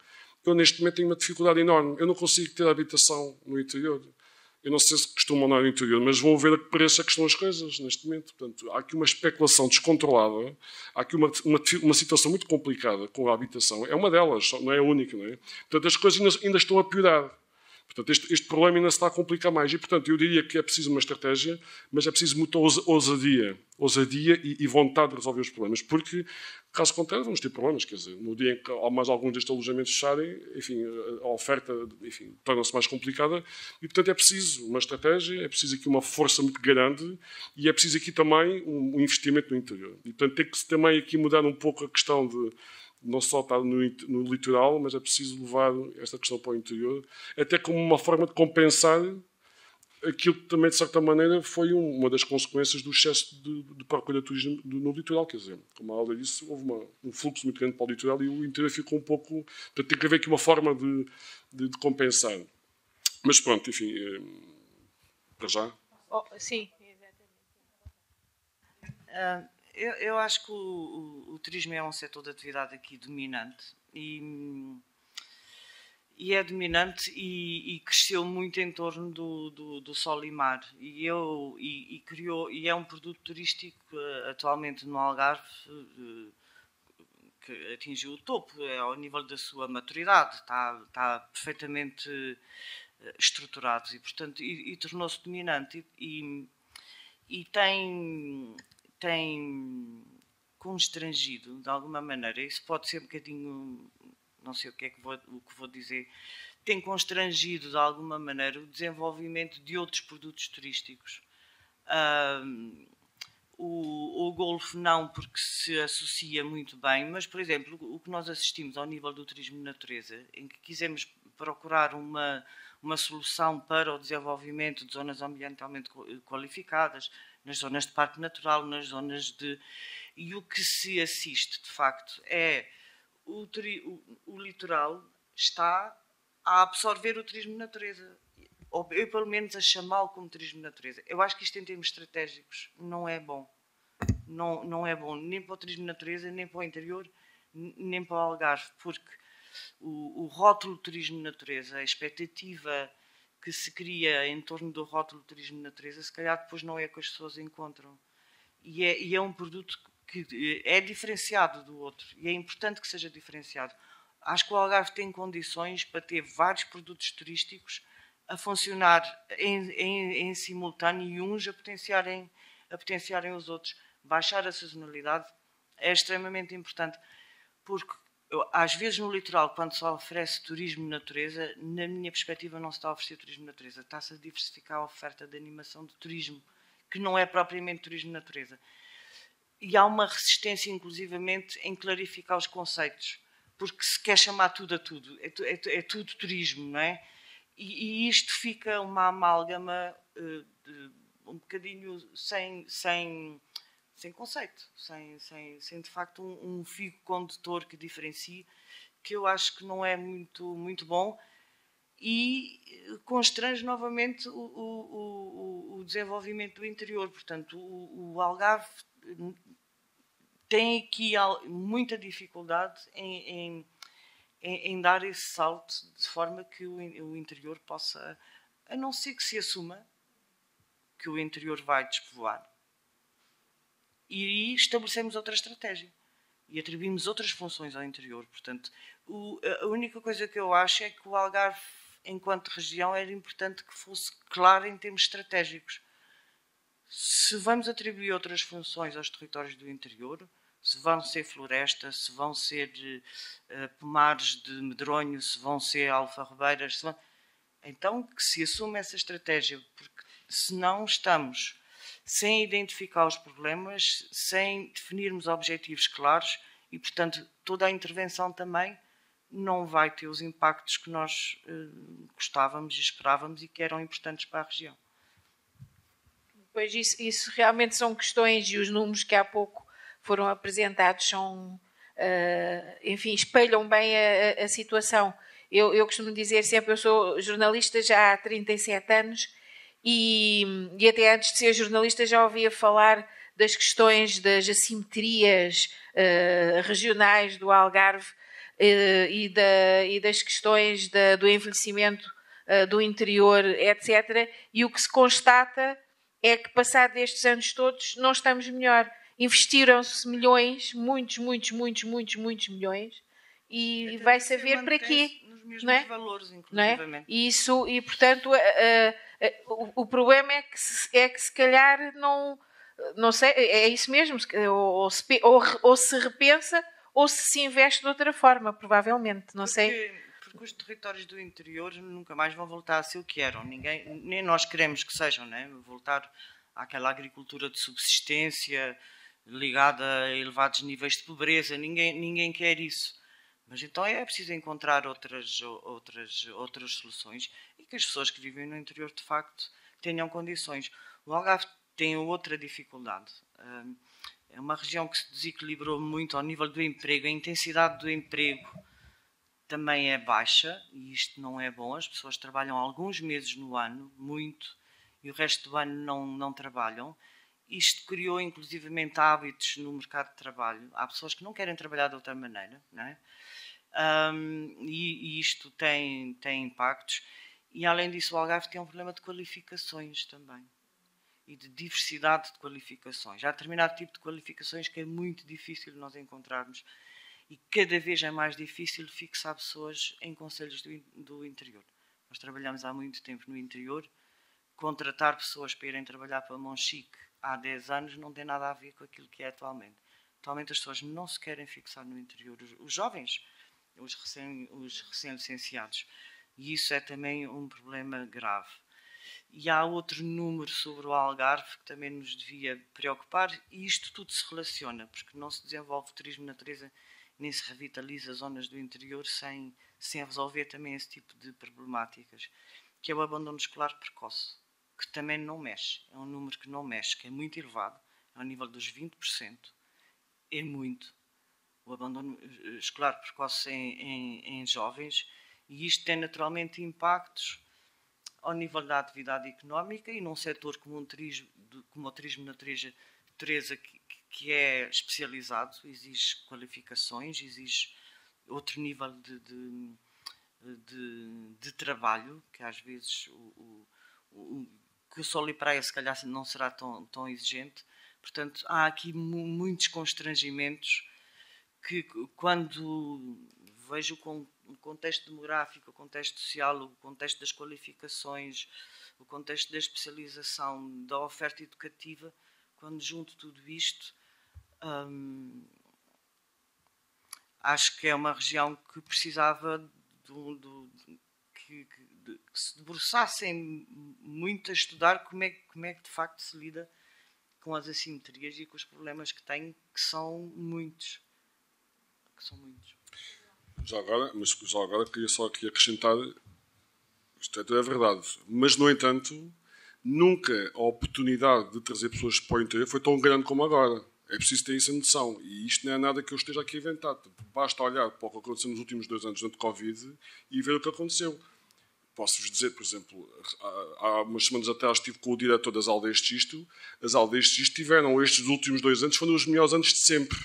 eu neste momento tenho uma dificuldade enorme. Eu não consigo ter habitação no interior. Eu não sei se costumam andar no interior, mas vão ver a que preço é que estão as coisas neste momento. Portanto, há aqui uma especulação descontrolada, há aqui uma situação muito complicada com a habitação. É uma delas, não é a única, não é? Portanto, as coisas ainda estão a piorar. Portanto, este problema ainda se está a complicar mais. E, portanto, eu diria que é preciso uma estratégia, mas é preciso muita ousadia e vontade de resolver os problemas, porque, caso contrário, vamos ter problemas. Quer dizer, no dia em que mais alguns destes alojamentos fecharem, enfim, a oferta, enfim, torna-se mais complicada e, portanto, é preciso uma estratégia, é preciso aqui uma força muito grande e é preciso aqui também um investimento no interior. E, portanto, tem que se também aqui mudar um pouco a questão de não só estar no litoral, mas é preciso levar esta questão para o interior, até como uma forma de compensar aquilo que também, de certa maneira, foi uma das consequências do excesso de procura de turismo no litoral. Quer dizer, como a aula disse, houve um fluxo muito grande para o litoral e o interior ficou um pouco... Portanto, tem que haver aqui uma forma de compensar. Mas pronto, enfim, para já. Sim, exatamente. Eu acho que o turismo é um setor de atividade aqui dominante e é dominante e cresceu muito em torno do sol e mar e criou, e é um produto turístico atualmente no Algarve que atingiu o topo, ao nível da sua maturidade, está perfeitamente estruturado e, portanto, e tornou-se dominante e tem constrangido, de alguma maneira, isso pode ser um bocadinho, não sei o que vou dizer, tem constrangido, de alguma maneira, o desenvolvimento de outros produtos turísticos. O golfe não, porque se associa muito bem, mas, por exemplo, o que nós assistimos ao nível do turismo de natureza, em que quisemos procurar uma solução para o desenvolvimento de zonas ambientalmente qualificadas, nas zonas de parque natural, nas zonas de... E o que se assiste, de facto, é o litoral está a absorver o turismo de natureza, ou eu, pelo menos, a chamá-lo como turismo de natureza. Eu acho que isto, em termos estratégicos, não é bom. Não é bom nem para o turismo de natureza, nem para o interior, nem para o Algarve, porque o rótulo turismo de natureza, a expectativa que se cria em torno do rótulo de turismo de natureza, se calhar depois não é que as pessoas encontram. E é um produto que é diferenciado do outro. E é importante que seja diferenciado. Acho que o Algarve tem condições para ter vários produtos turísticos a funcionar em simultâneo e uns a potenciarem os outros. Baixar a sazonalidade é extremamente importante, porque às vezes no litoral, quando se oferece turismo de natureza, na minha perspectiva não se está a oferecer turismo de natureza, está-se a diversificar a oferta de animação de turismo, que não é propriamente turismo de natureza. E há uma resistência, inclusivamente, em clarificar os conceitos, porque se quer chamar tudo a tudo, é tudo turismo, não é? E isto fica uma amálgama um bocadinho sem conceito, sem de facto um fio condutor que diferencie, que eu acho que não é muito bom e constrange novamente o desenvolvimento do interior. Portanto, o Algarve tem aqui muita dificuldade em dar esse salto de forma que o interior possa, a não ser que se assuma que o interior vai despovoar. E aí estabelecemos outra estratégia e atribuímos outras funções ao interior. Portanto, a única coisa que eu acho é que o Algarve, enquanto região, era importante que fosse claro em termos estratégicos. Se vamos atribuir outras funções aos territórios do interior, se vão ser florestas, se vão ser pomares de medronho, se vão ser alfarrobeiras, então que se assume essa estratégia, porque senão estamos sem identificar os problemas, sem definirmos objetivos claros e, portanto, toda a intervenção também não vai ter os impactos que nós gostávamos e esperávamos e que eram importantes para a região. Pois isso realmente são questões, e os números que há pouco foram apresentados são, enfim, espelham bem a situação. Eu costumo dizer sempre, eu sou jornalista já há 37 anos e até antes de ser jornalista já ouvia falar das questões das assimetrias regionais do Algarve e das questões do envelhecimento do interior, etc. E o que se constata é que, passados estes anos todos, não estamos melhor. Investiram-se milhões, muitos milhões, e vai-se ver para quê. Nos mesmos não é? valores, Não inclusivamente. é? E portanto, o problema é que se calhar não sei, é isso mesmo, ou se repensa ou se investe de outra forma, provavelmente, não sei. Porque os territórios do interior nunca mais vão voltar a ser o que eram. Nem nós queremos que sejam, né? Voltar àquela agricultura de subsistência ligada a elevados níveis de pobreza. Ninguém quer isso. Mas então é preciso encontrar outras soluções e que as pessoas que vivem no interior, de facto, tenham condições. O Algarve tem outra dificuldade. É uma região que se desequilibrou muito ao nível do emprego. A intensidade do emprego também é baixa e isto não é bom. As pessoas trabalham alguns meses no ano, muito, e o resto do ano não trabalham. Isto criou inclusivamente hábitos no mercado de trabalho. Há pessoas que não querem trabalhar de outra maneira, não é? E isto tem impactos. E além disso, o Algarve tem um problema de qualificações também e de diversidade de qualificações. Há determinado tipo de qualificações que é muito difícil nós encontrarmos e cada vez é mais difícil fixar pessoas em concelhos do interior. Nós trabalhamos há muito tempo no interior. Contratar pessoas para irem trabalhar para Monchique há 10 anos não tem nada a ver com aquilo que é atualmente. Atualmente as pessoas não se querem fixar no interior. Os jovens, os recém-licenciados. E isso é também um problema grave. E há outro número sobre o Algarve que também nos devia preocupar, e isto tudo se relaciona, porque não se desenvolve turismo de natureza nem se revitaliza zonas do interior sem resolver também esse tipo de problemáticas, que é o abandono escolar precoce, que também não mexe. É um número que não mexe, que é muito elevado, é ao nível dos 20%. É muito. O abandono escolar precoce em jovens, e isto tem naturalmente impactos ao nível da atividade económica e num setor como o turismo de natureza que é especializado, exige qualificações, exige outro nível de trabalho, que às vezes que o sol e praia se calhar não será tão exigente. Portanto, há aqui muitos constrangimentos que, quando vejo o contexto demográfico, o contexto social, o contexto das qualificações, o contexto da especialização, da oferta educativa, quando junto tudo isto, acho que é uma região que precisava que se debruçassem muito a estudar como é que de facto se lida com as assimetrias e com os problemas que tem, que são muitos. Já agora queria só aqui acrescentar, isto é verdade, mas no entanto, nunca a oportunidade de trazer pessoas para o interior foi tão grande como agora. É preciso ter isso em noção. E isto não é nada que eu esteja aqui a inventar. Basta olhar para o que aconteceu nos últimos 2 anos durante a Covid e ver o que aconteceu. Posso-vos dizer, por exemplo, há umas semanas atrás estive com o diretor das Aldeias de Xisto. As Aldeias de Xisto tiveram estes últimos 2 anos, foram os melhores anos de sempre.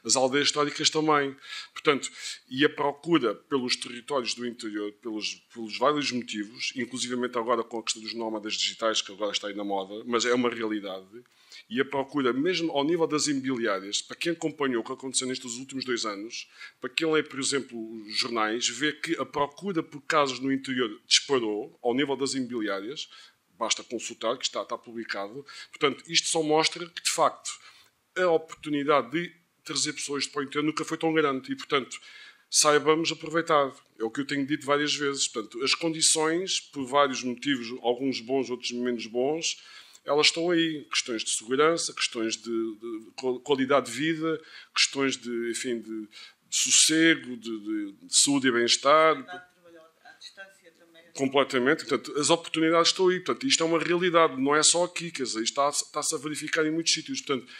As aldeias históricas também. Portanto, e a procura pelos territórios do interior, pelos vários motivos, inclusivamente agora com a questão dos nómadas digitais, que agora está aí na moda, mas é uma realidade, e a procura, mesmo ao nível das imobiliárias, para quem acompanhou o que aconteceu nestes últimos 2 anos, para quem lê, por exemplo, os jornais, vê que a procura por casas no interior disparou, ao nível das imobiliárias, basta consultar, que está publicado. Portanto, isto só mostra que, de facto, a oportunidade de trazer pessoas para o interior nunca foi tão grande e, portanto, saibamos aproveitar. É o que eu tenho dito várias vezes. Portanto, as condições, por vários motivos, alguns bons, outros menos bons, elas estão aí. Questões de segurança, questões de qualidade de vida, questões de, enfim, de sossego, de saúde e bem-estar. Completamente. Portanto, as oportunidades estão aí. Portanto, isto é uma realidade. Não é só aqui. Quer dizer, isto está-se a verificar em muitos sítios. Portanto,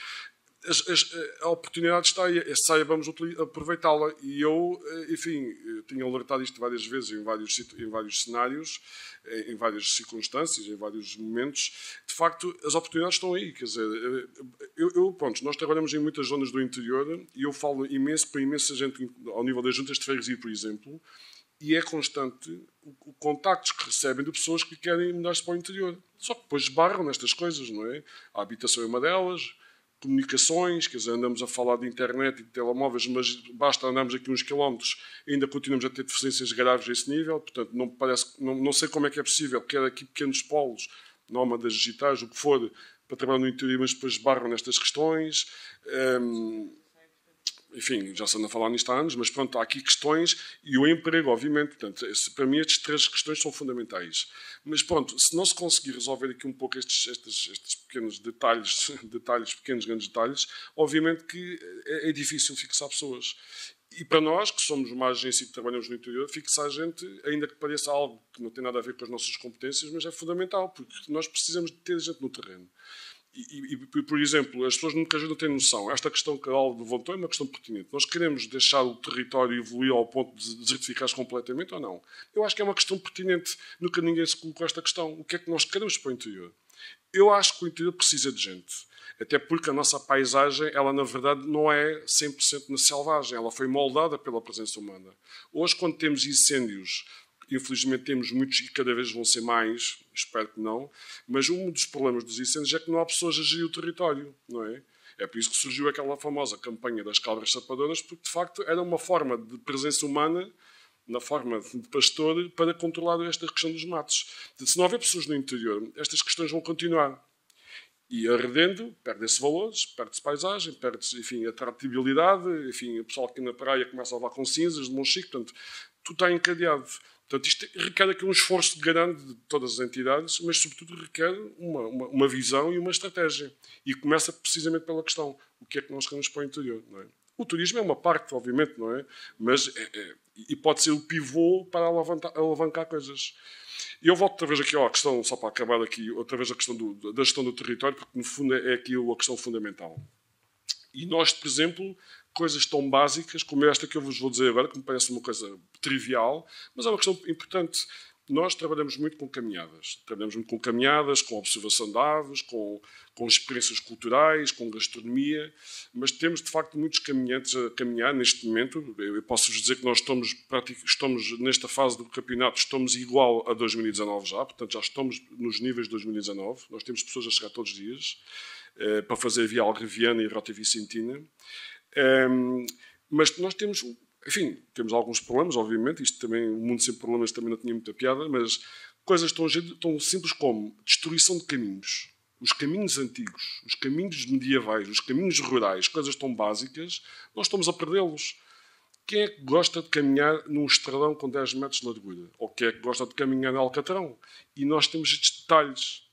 a oportunidade está aí. Saibamos aproveitá-la. E eu, enfim, tenho alertado isto várias vezes em vários cenários, em várias circunstâncias, em vários momentos. De facto, as oportunidades estão aí. Quer dizer, pronto, nós trabalhamos em muitas zonas do interior e eu falo imenso para imensa gente, ao nível das juntas de freguesia, por exemplo, e é constante o contactos que recebem de pessoas que querem mudar-se para o interior. Só que depois esbarram nestas coisas, não é? A habitação é uma delas, comunicações, quer dizer, andamos a falar de internet e de telemóveis, mas basta andarmos aqui uns quilómetros e ainda continuamos a ter deficiências graves a esse nível. Portanto, não sei como é que é possível, quer aqui pequenos polos, nómadas digitais, o que for, para trabalhar no interior, mas depois esbarram nestas questões. Enfim, já se anda a falar nisto há anos, mas pronto, há aqui questões e o emprego, obviamente. Portanto, para mim, estas 3 questões são fundamentais. Mas pronto, se não se conseguir resolver aqui um pouco estes pequenos detalhes, pequenos, grandes detalhes, obviamente que é difícil fixar pessoas. E para nós, que somos uma agência e que trabalhamos no interior, fixar gente, ainda que pareça algo que não tem nada a ver com as nossas competências, mas é fundamental, porque nós precisamos de ter gente no terreno. E, por exemplo, as pessoas nunca não têm noção. Esta questão que a Aldo levantou é uma questão pertinente. Nós queremos deixar o território evoluir ao ponto de desertificar-se completamente ou não? Eu acho que é uma questão pertinente. Nunca ninguém se colocou esta questão. O que é que nós queremos para o interior? Eu acho que o interior precisa de gente. Até porque a nossa paisagem, ela na verdade não é 100% selvagem. Ela foi moldada pela presença humana. Hoje, quando temos incêndios, infelizmente temos muitos e cada vez vão ser mais, espero que não, mas um dos problemas dos incêndios é que não há pessoas a gerir o território, não é? É por isso que surgiu aquela famosa campanha das cabras sapadoras, porque de facto era uma forma de presença humana, na forma de pastor, para controlar esta questão dos matos. Se não houver pessoas no interior, estas questões vão continuar. E arredendo, perde-se valores, perde-se paisagem, perde-se, enfim, atratividade, enfim, o pessoal aqui na praia começa a levar com cinzas de Monchique, portanto, tudo está encadeado. Portanto, isto requer aqui um esforço grande de todas as entidades, mas, sobretudo, requer uma visão e uma estratégia. E começa precisamente pela questão: o que é que nós queremos para o interior? Não é? O turismo é uma parte, obviamente, não é? Mas e pode ser o pivô para alavancar coisas. E eu volto outra vez aqui à questão, só para acabar aqui, outra vez a questão da gestão do território, porque, no fundo, é aqui a questão fundamental. E nós, por exemplo, coisas tão básicas como esta que eu vos vou dizer agora, que me parece uma coisa trivial, mas é uma questão importante. Nós trabalhamos muito com caminhadas. Trabalhamos muito com caminhadas, com observação de aves, com experiências culturais, com gastronomia, mas temos, de facto, muitos caminhantes a caminhar neste momento. Eu posso-vos dizer que nós estamos nesta fase do campeonato, estamos igual a 2019 já, portanto, já estamos nos níveis de 2019. Nós temos pessoas a chegar todos os dias para fazer a via Algarviana e a Rota Vicentina. Mas nós temos, enfim, temos alguns problemas, obviamente. Isto também, o mundo sem problemas também não tinha muita piada, mas coisas tão simples como destruição de caminhos. Os caminhos antigos, os caminhos medievais, os caminhos rurais, coisas tão básicas, nós estamos a perdê-los. Quem é que gosta de caminhar num estradão com 10 metros de largura? Ou quem é que gosta de caminhar no Alcatrão? E nós temos estes detalhes.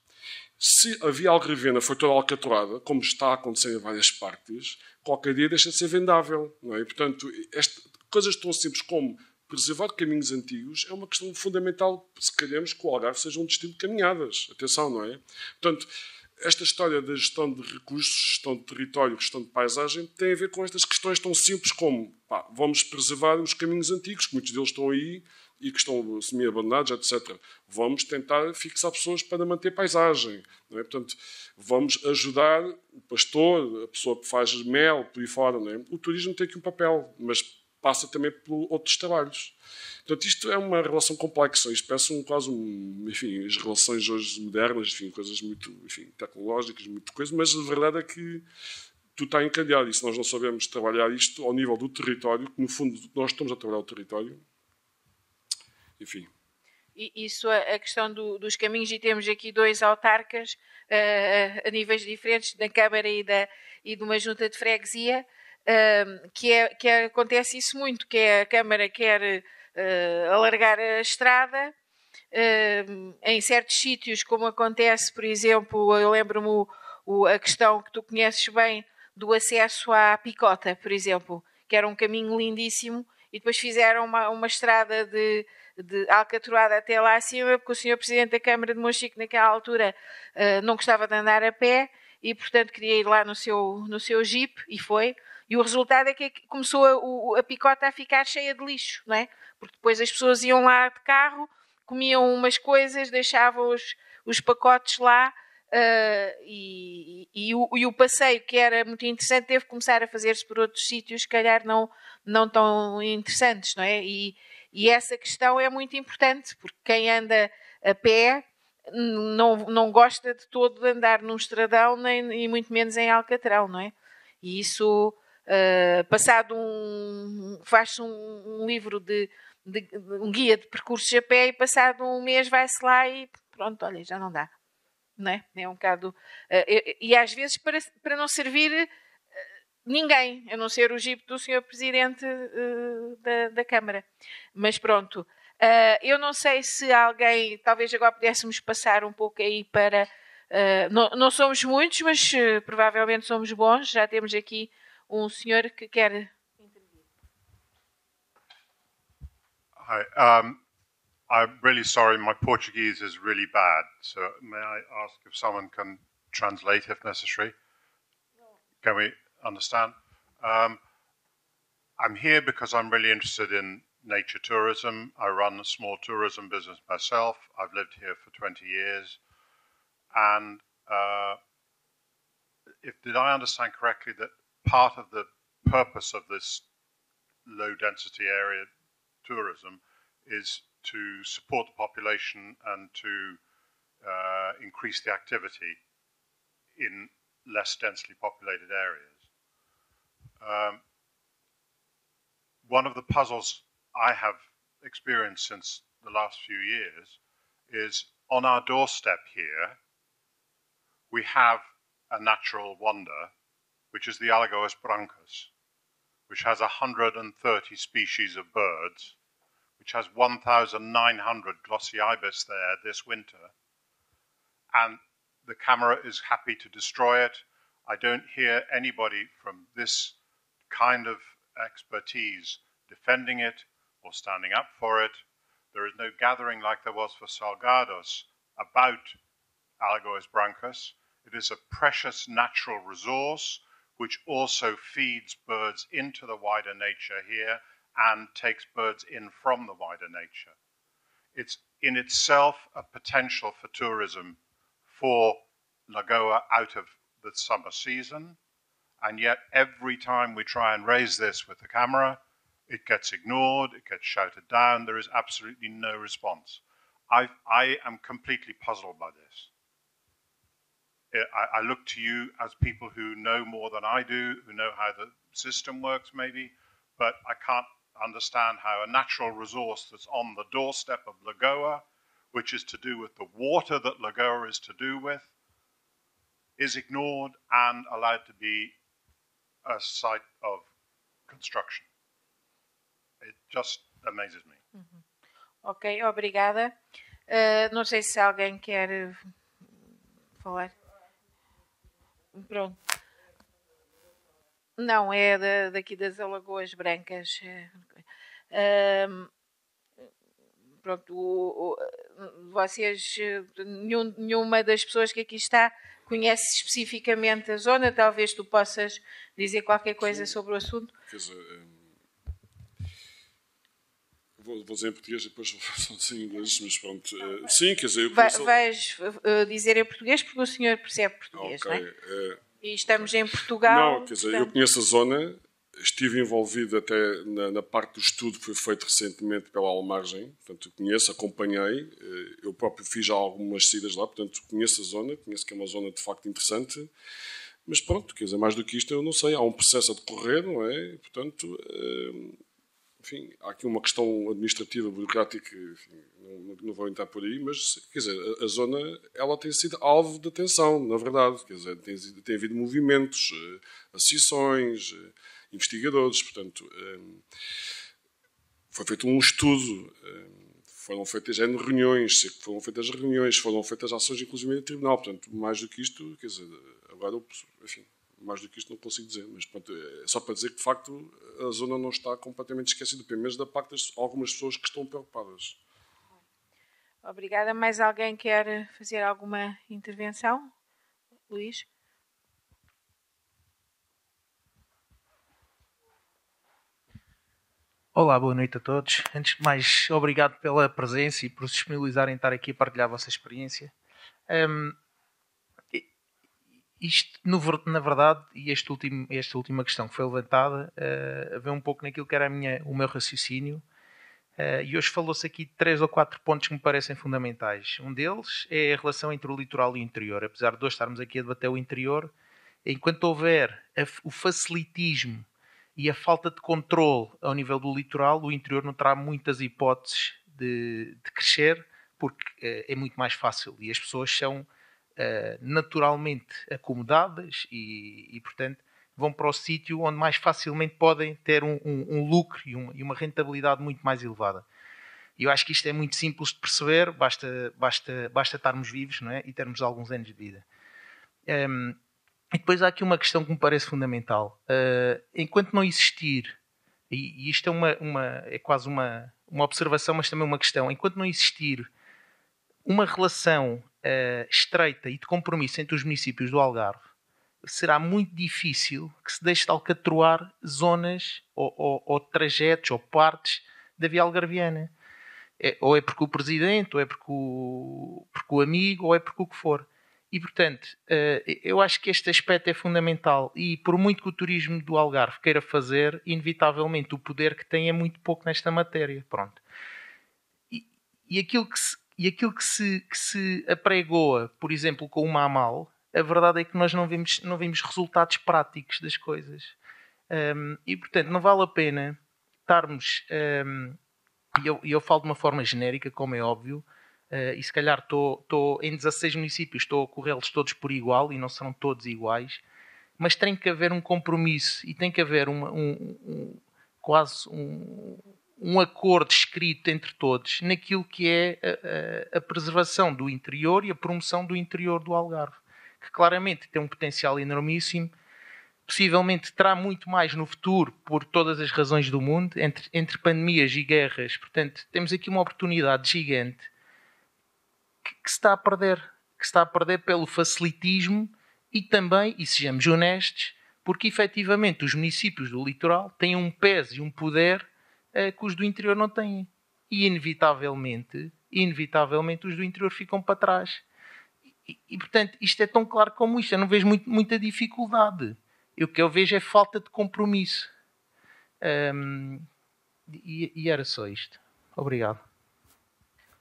Se a via Algarviana foi toda alcatroada, como está a acontecer em várias partes, qualquer dia deixa de ser vendável. Não é? E, portanto, coisas tão simples como preservar caminhos antigos é uma questão fundamental se queremos que o Algarve seja um destino de caminhadas. Atenção, não é? Portanto, esta história da gestão de recursos, gestão de território, gestão de paisagem, tem a ver com estas questões tão simples como vamos preservar os caminhos antigos, que muitos deles estão aí e que estão semi-abandonados, etc. Vamos tentar fixar pessoas para manter paisagem. Não é? Portanto, vamos ajudar o pastor, a pessoa que faz mel, por aí fora. Não é? O turismo tem aqui um papel, mas passa também por outros trabalhos. Portanto, isto é uma relação complexa. Isto parece enfim, as relações hoje modernas, enfim, coisas muito, enfim, tecnológicas, muito coisas, mas a verdade é que tudo está encadeado. E se nós não sabemos trabalhar isto ao nível do território, que no fundo nós estamos a trabalhar o território, enfim. isso a questão dos caminhos, e temos aqui 2 autarcas a níveis diferentes, da Câmara e de uma junta de freguesia, que acontece isso muito, que é a Câmara quer alargar a estrada, em certos sítios, como acontece, por exemplo, eu lembro-me a questão que tu conheces bem do acesso à Picota, por exemplo, que era um caminho lindíssimo, e depois fizeram uma estrada de alcatroada até lá acima, porque o senhor Presidente da Câmara de Monchique, naquela altura, não gostava de andar a pé, e portanto queria ir lá no seu jeep, e foi. E o resultado é que começou a Picota a ficar cheia de lixo, não é? Porque depois as pessoas iam lá de carro, comiam umas coisas, deixavam os pacotes lá, e o passeio, que era muito interessante, teve que começar a fazer-se por outros sítios, se calhar não tão interessantes, não é? E essa questão é muito importante, porque quem anda a pé não gosta de todo de andar num estradão, e muito menos em Alcatrão, não é? E isso, faz-se um livro um guia de percursos a pé, e passado um mês vai-se lá e pronto, olha, já não dá. Não é? É um bocado... e às vezes para não servir ninguém, a não ser o jeep do Sr. Presidente da Câmara. Mas pronto. Eu não sei se alguém... Talvez agora pudéssemos passar um pouco aí para... não somos muitos, mas provavelmente somos bons. Já temos aqui um senhor que quer... Hi. I'm really sorry, my Portuguese is really bad, so may I ask if someone can translate if necessary? Can we understand? I'm here because I'm really interested in nature tourism. I run a small tourism business myself. I've lived here for 20 years. And did I understand correctly that part of the purpose of this low density area tourism is to support the population and to increase the activity in less densely populated areas. One of the puzzles I have experienced since the last few years is on our doorstep here, we have a natural wonder, which is the Alagoas brancas, which has 130 species of birds, which has 1,900 glossy ibis there this winter, and the camera is happy to destroy it. I don't hear anybody from this kind of expertise defending it or standing up for it. There is no gathering like there was for Salgados about Alagoas brancas. It is a precious natural resource which also feeds birds into the wider nature here and takes birds in from the wider nature. It's in itself a potential for tourism for Lagoa out of the summer season, and yet every time we try and raise this with the camera, it gets ignored, it gets shouted down, there is absolutely no response. I am completely puzzled by this. I look to you as people who know more than I do, who know how the system works maybe, but I can't understand how a natural resource that's on the doorstep of Lagoa, which is to do with the water that Lagoa is to do with, is ignored and allowed to be a site of construction. It just amazes me. Ok, obrigada. Não sei se alguém quer falar. Pronto. Não, é daqui das Alagoas Brancas. Pronto, vocês, nenhuma das pessoas que aqui está conhece especificamente a zona. Talvez tu possas dizer qualquer coisa sobre o assunto. Quer dizer, vou dizer em português e depois vou dizer em inglês, mas pronto. Sim, quer dizer... Vais dizer em português porque o senhor percebe português, okay, não é? E estamos em Portugal... Não, quer dizer, eu conheço a zona, estive envolvido até na parte do estudo que foi feito recentemente pela Almargem, portanto, conheço, acompanhei, eu próprio fiz já algumas saídas lá, portanto, conheço a zona, conheço que é uma zona de facto interessante, mas pronto, quer dizer, mais do que isto eu não sei, há um processo a decorrer, não é? Portanto, enfim, há aqui uma questão administrativa, burocrática, enfim, não vou entrar por aí, mas, quer dizer, a zona, ela tem sido alvo de atenção, na verdade, quer dizer, tem havido movimentos, associações, investigadores, portanto, foi feito um estudo, foram feitas reuniões, foram feitas ações, inclusive, no tribunal, portanto, mais do que isto, quer dizer, agora, enfim, mais do que isto não consigo dizer, mas pronto, é só para dizer que, de facto, a zona não está completamente esquecida, pelo menos da parte de algumas pessoas que estão preocupadas. Obrigada. Mais alguém quer fazer alguma intervenção? Luís? Olá, boa noite a todos. Antes de mais, obrigado pela presença e por se disponibilizarem estar aqui a partilhar a vossa experiência. Isto, na verdade, e esta última questão que foi levantada, vê um pouco naquilo que era o meu raciocínio, e hoje falou-se aqui de 3 ou 4 pontos que me parecem fundamentais. Um deles é a relação entre o litoral e o interior. Apesar de hoje estarmos aqui a debater o interior, enquanto houver o facilitismo e a falta de controle ao nível do litoral, o interior não terá muitas hipóteses de crescer, porque é muito mais fácil e as pessoas são naturalmente acomodadas e, portanto, vão para o sítio onde mais facilmente podem ter um lucro e uma rentabilidade muito mais elevada. E eu acho que isto é muito simples de perceber, basta estarmos vivos, não é? E termos alguns anos de vida. E depois há aqui uma questão que me parece fundamental. Enquanto não existir, e isto é quase uma observação, mas também uma questão, enquanto não existir uma relação estreita e de compromisso entre os municípios do Algarve, será muito difícil que se deixe de alcatroar zonas ou trajetos ou partes da via algarviana. Ou é porque o presidente, ou é porque o amigo, ou é porque o que for. E, portanto, eu acho que este aspecto é fundamental e por muito que o turismo do Algarve queira fazer, inevitavelmente o poder que tem é muito pouco nesta matéria. Pronto. E aquilo que se apregoa, por exemplo, com o Mamal, a verdade é que nós não vimos resultados práticos das coisas. E, portanto, não vale a pena estarmos... E eu falo de uma forma genérica, como é óbvio, e se calhar estou em 16 municípios, estou a corrê-los todos por igual e não serão todos iguais, mas tem que haver um compromisso e tem que haver quase um acordo escrito entre todos naquilo que é a preservação do interior e a promoção do interior do Algarve, que claramente tem um potencial enormíssimo, possivelmente terá muito mais no futuro por todas as razões do mundo, entre pandemias e guerras. Portanto, temos aqui uma oportunidade gigante que se está a perder pelo facilitismo e também, e sejamos honestos, porque efetivamente os municípios do litoral têm um peso e um poder que os do interior não têm. E inevitavelmente os do interior ficam para trás. E portanto, isto é tão claro como isto. Eu não vejo muita dificuldade. O que eu vejo é falta de compromisso. E era só isto. Obrigado.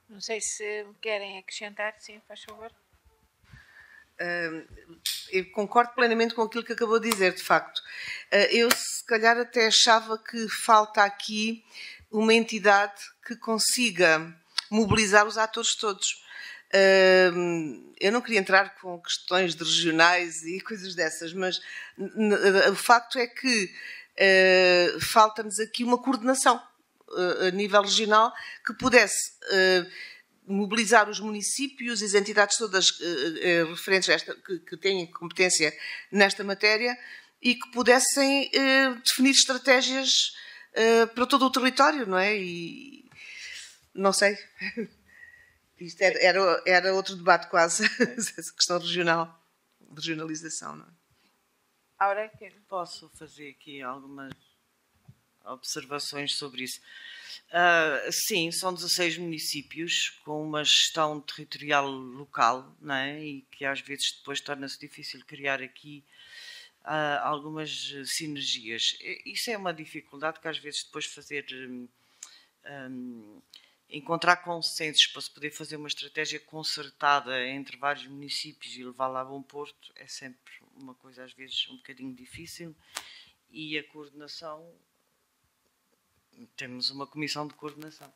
Não sei se querem acrescentar. Sim, faz favor. Eu concordo plenamente com aquilo que acabou de dizer, de facto. Eu, se calhar, até achava que falta aqui uma entidade que consiga mobilizar os atores todos. Eu não queria entrar com questões de regionais e coisas dessas, mas o facto é que falta-nos aqui uma coordenação a nível regional que pudesse mobilizar os municípios e as entidades todas referentes a esta, que têm competência nesta matéria e que pudessem definir estratégias para todo o território, não é? E não sei. Isto era outro debate quase, essa questão regional, de regionalização, não é? Aura, posso fazer aqui algumas observações sobre isso. Sim, são 16 municípios com uma gestão territorial local, não é? E que às vezes depois torna-se difícil criar aqui algumas sinergias. Isso é uma dificuldade que às vezes depois fazer... encontrar consensos para se poder fazer uma estratégia concertada entre vários municípios e levá-la a bom porto é sempre uma coisa às vezes um bocadinho difícil e a coordenação Temos uma comissão de coordenação.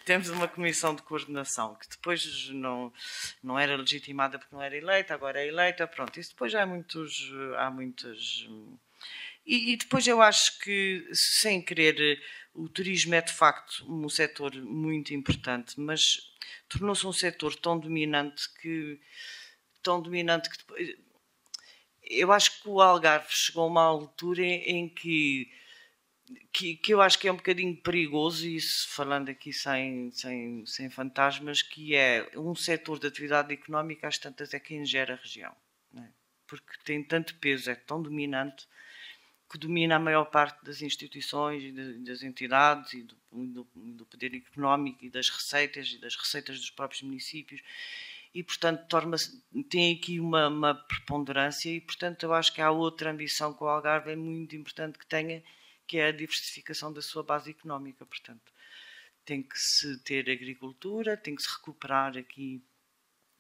Temos uma comissão de coordenação que depois não era legitimada porque não era eleita, agora é eleita, pronto. Isso depois há muitas. E depois eu acho que, sem querer, o turismo é de facto um setor muito importante, mas tornou-se um setor tão dominante que depois, eu acho que o Algarve chegou a uma altura em que eu acho que é um bocadinho perigoso, e isso falando aqui sem fantasmas, que é um setor de atividade económica, às tantas é quem gera a região, não é? Porque tem tanto peso, é tão dominante, que domina a maior parte das instituições e das entidades e do poder económico e das receitas dos próprios municípios, e portanto tem aqui uma preponderância, e portanto eu acho que há outra ambição que o Algarve é muito importante que tenha, que é a diversificação da sua base económica. Portanto, tem que se ter agricultura, tem que se recuperar aqui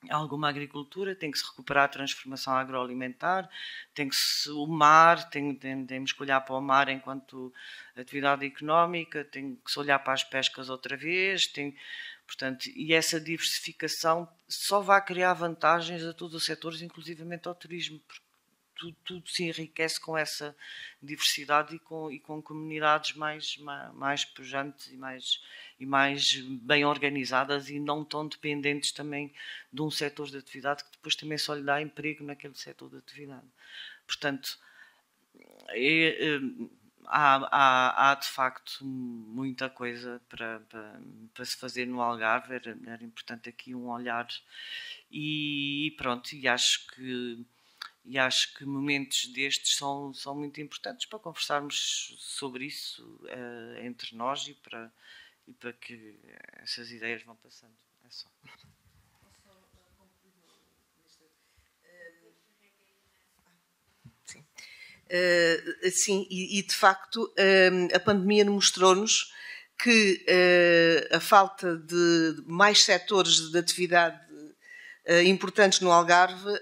alguma agricultura, tem que se recuperar a transformação agroalimentar, o mar, temos que olhar para o mar enquanto atividade económica, tem que se olhar para as pescas outra vez, portanto, e essa diversificação só vai criar vantagens a todos os setores, inclusivamente ao turismo, porque tudo se enriquece com essa diversidade e com comunidades mais pujantes e mais bem organizadas, e não tão dependentes também de um setor de atividade que depois também só lhe dá emprego naquele setor de atividade. Portanto, há de facto muita coisa para se fazer no Algarve. Era importante aqui um olhar, e pronto, e acho que momentos destes são muito importantes para conversarmos sobre isso entre nós, e para que essas ideias vão passando. É só. Sim, e de facto a pandemia mostrou-nos que a falta de mais setores de atividade importantes no Algarve,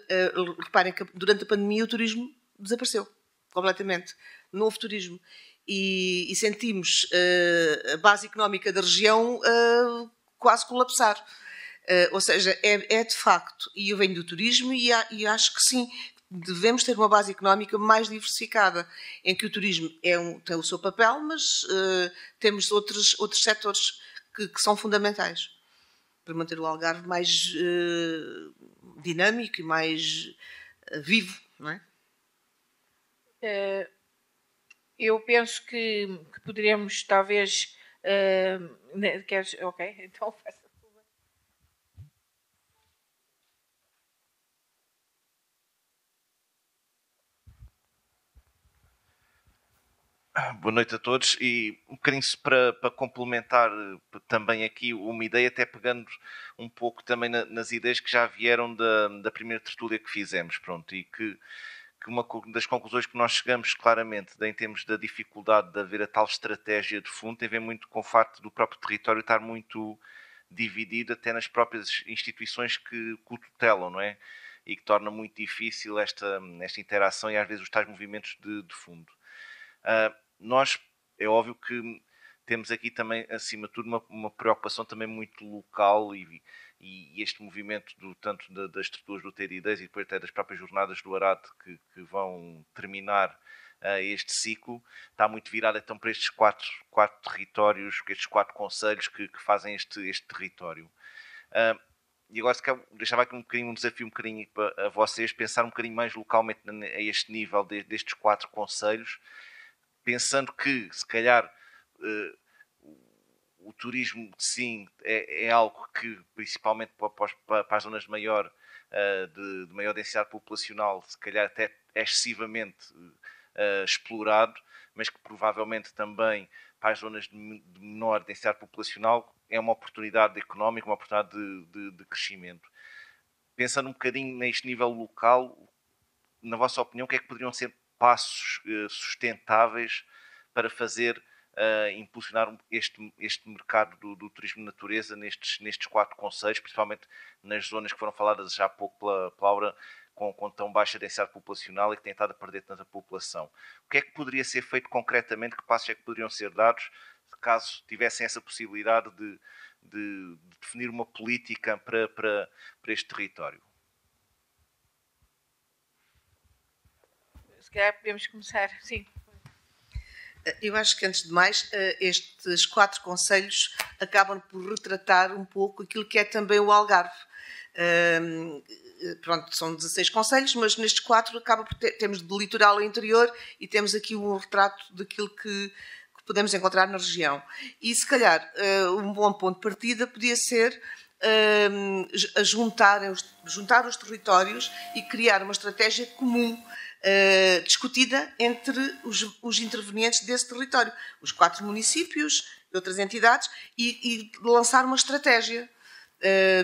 reparem que durante a pandemia o turismo desapareceu completamente, não houve turismo, e sentimos a base económica da região quase colapsar. Ou seja, é de facto, e eu venho do turismo e acho que sim, devemos ter uma base económica mais diversificada, em que o turismo tem o seu papel, mas temos outros setores que são fundamentais para manter o Algarve mais dinâmico e mais vivo, não é? Eu penso que poderemos, talvez... queres? Ok, então faça. Boa noite a todos, e um bocadinho para complementar também aqui uma ideia, até pegando um pouco também nas ideias que já vieram da primeira tertúlia que fizemos, pronto, e que uma das conclusões que nós chegamos claramente em termos da dificuldade de haver a tal estratégia de fundo tem a ver muito com o facto do próprio território estar muito dividido até nas próprias instituições que o tutelam, não é? E que torna muito difícil esta interação e às vezes os tais movimentos de fundo. Nós, é óbvio que temos aqui também, acima de tudo, uma preocupação também muito local, e este movimento tanto das estruturas do TD10 e depois até das próprias jornadas do Arad que vão terminar este ciclo, está muito virado então para estes quatro territórios, estes 4 concelhos que fazem este território. E agora, se calhar, deixava aqui um desafio um bocadinho a vocês, pensar um bocadinho mais localmente a este nível destes 4 concelhos, pensando que, se calhar, o turismo, sim, é algo que, principalmente para as zonas de maior densidade populacional, se calhar até é excessivamente explorado, mas que provavelmente também para as zonas de menor densidade populacional é uma oportunidade económica, uma oportunidade de crescimento. Pensando um bocadinho neste nível local, na vossa opinião, o que é que poderiam ser passos sustentáveis para fazer impulsionar este mercado do turismo de natureza nestes 4 concelhos, principalmente nas zonas que foram faladas já há pouco pela Laura, com tão baixa densidade populacional e que têm estado a perder tanta população. O que é que poderia ser feito concretamente? Que passos é que poderiam ser dados caso tivessem essa possibilidade de definir uma política para este território? Se calhar podemos começar, sim. Eu acho que, antes de mais, estes 4 concelhos acabam por retratar um pouco aquilo que é também o Algarve. Pronto, são 16 concelhos, mas nestes 4 acaba por temos de litoral a interior e temos aqui um retrato daquilo que podemos encontrar na região. E, se calhar, um bom ponto de partida podia ser juntar os territórios e criar uma estratégia comum, discutida entre os intervenientes desse território, os 4 municípios e outras entidades, e lançar uma estratégia,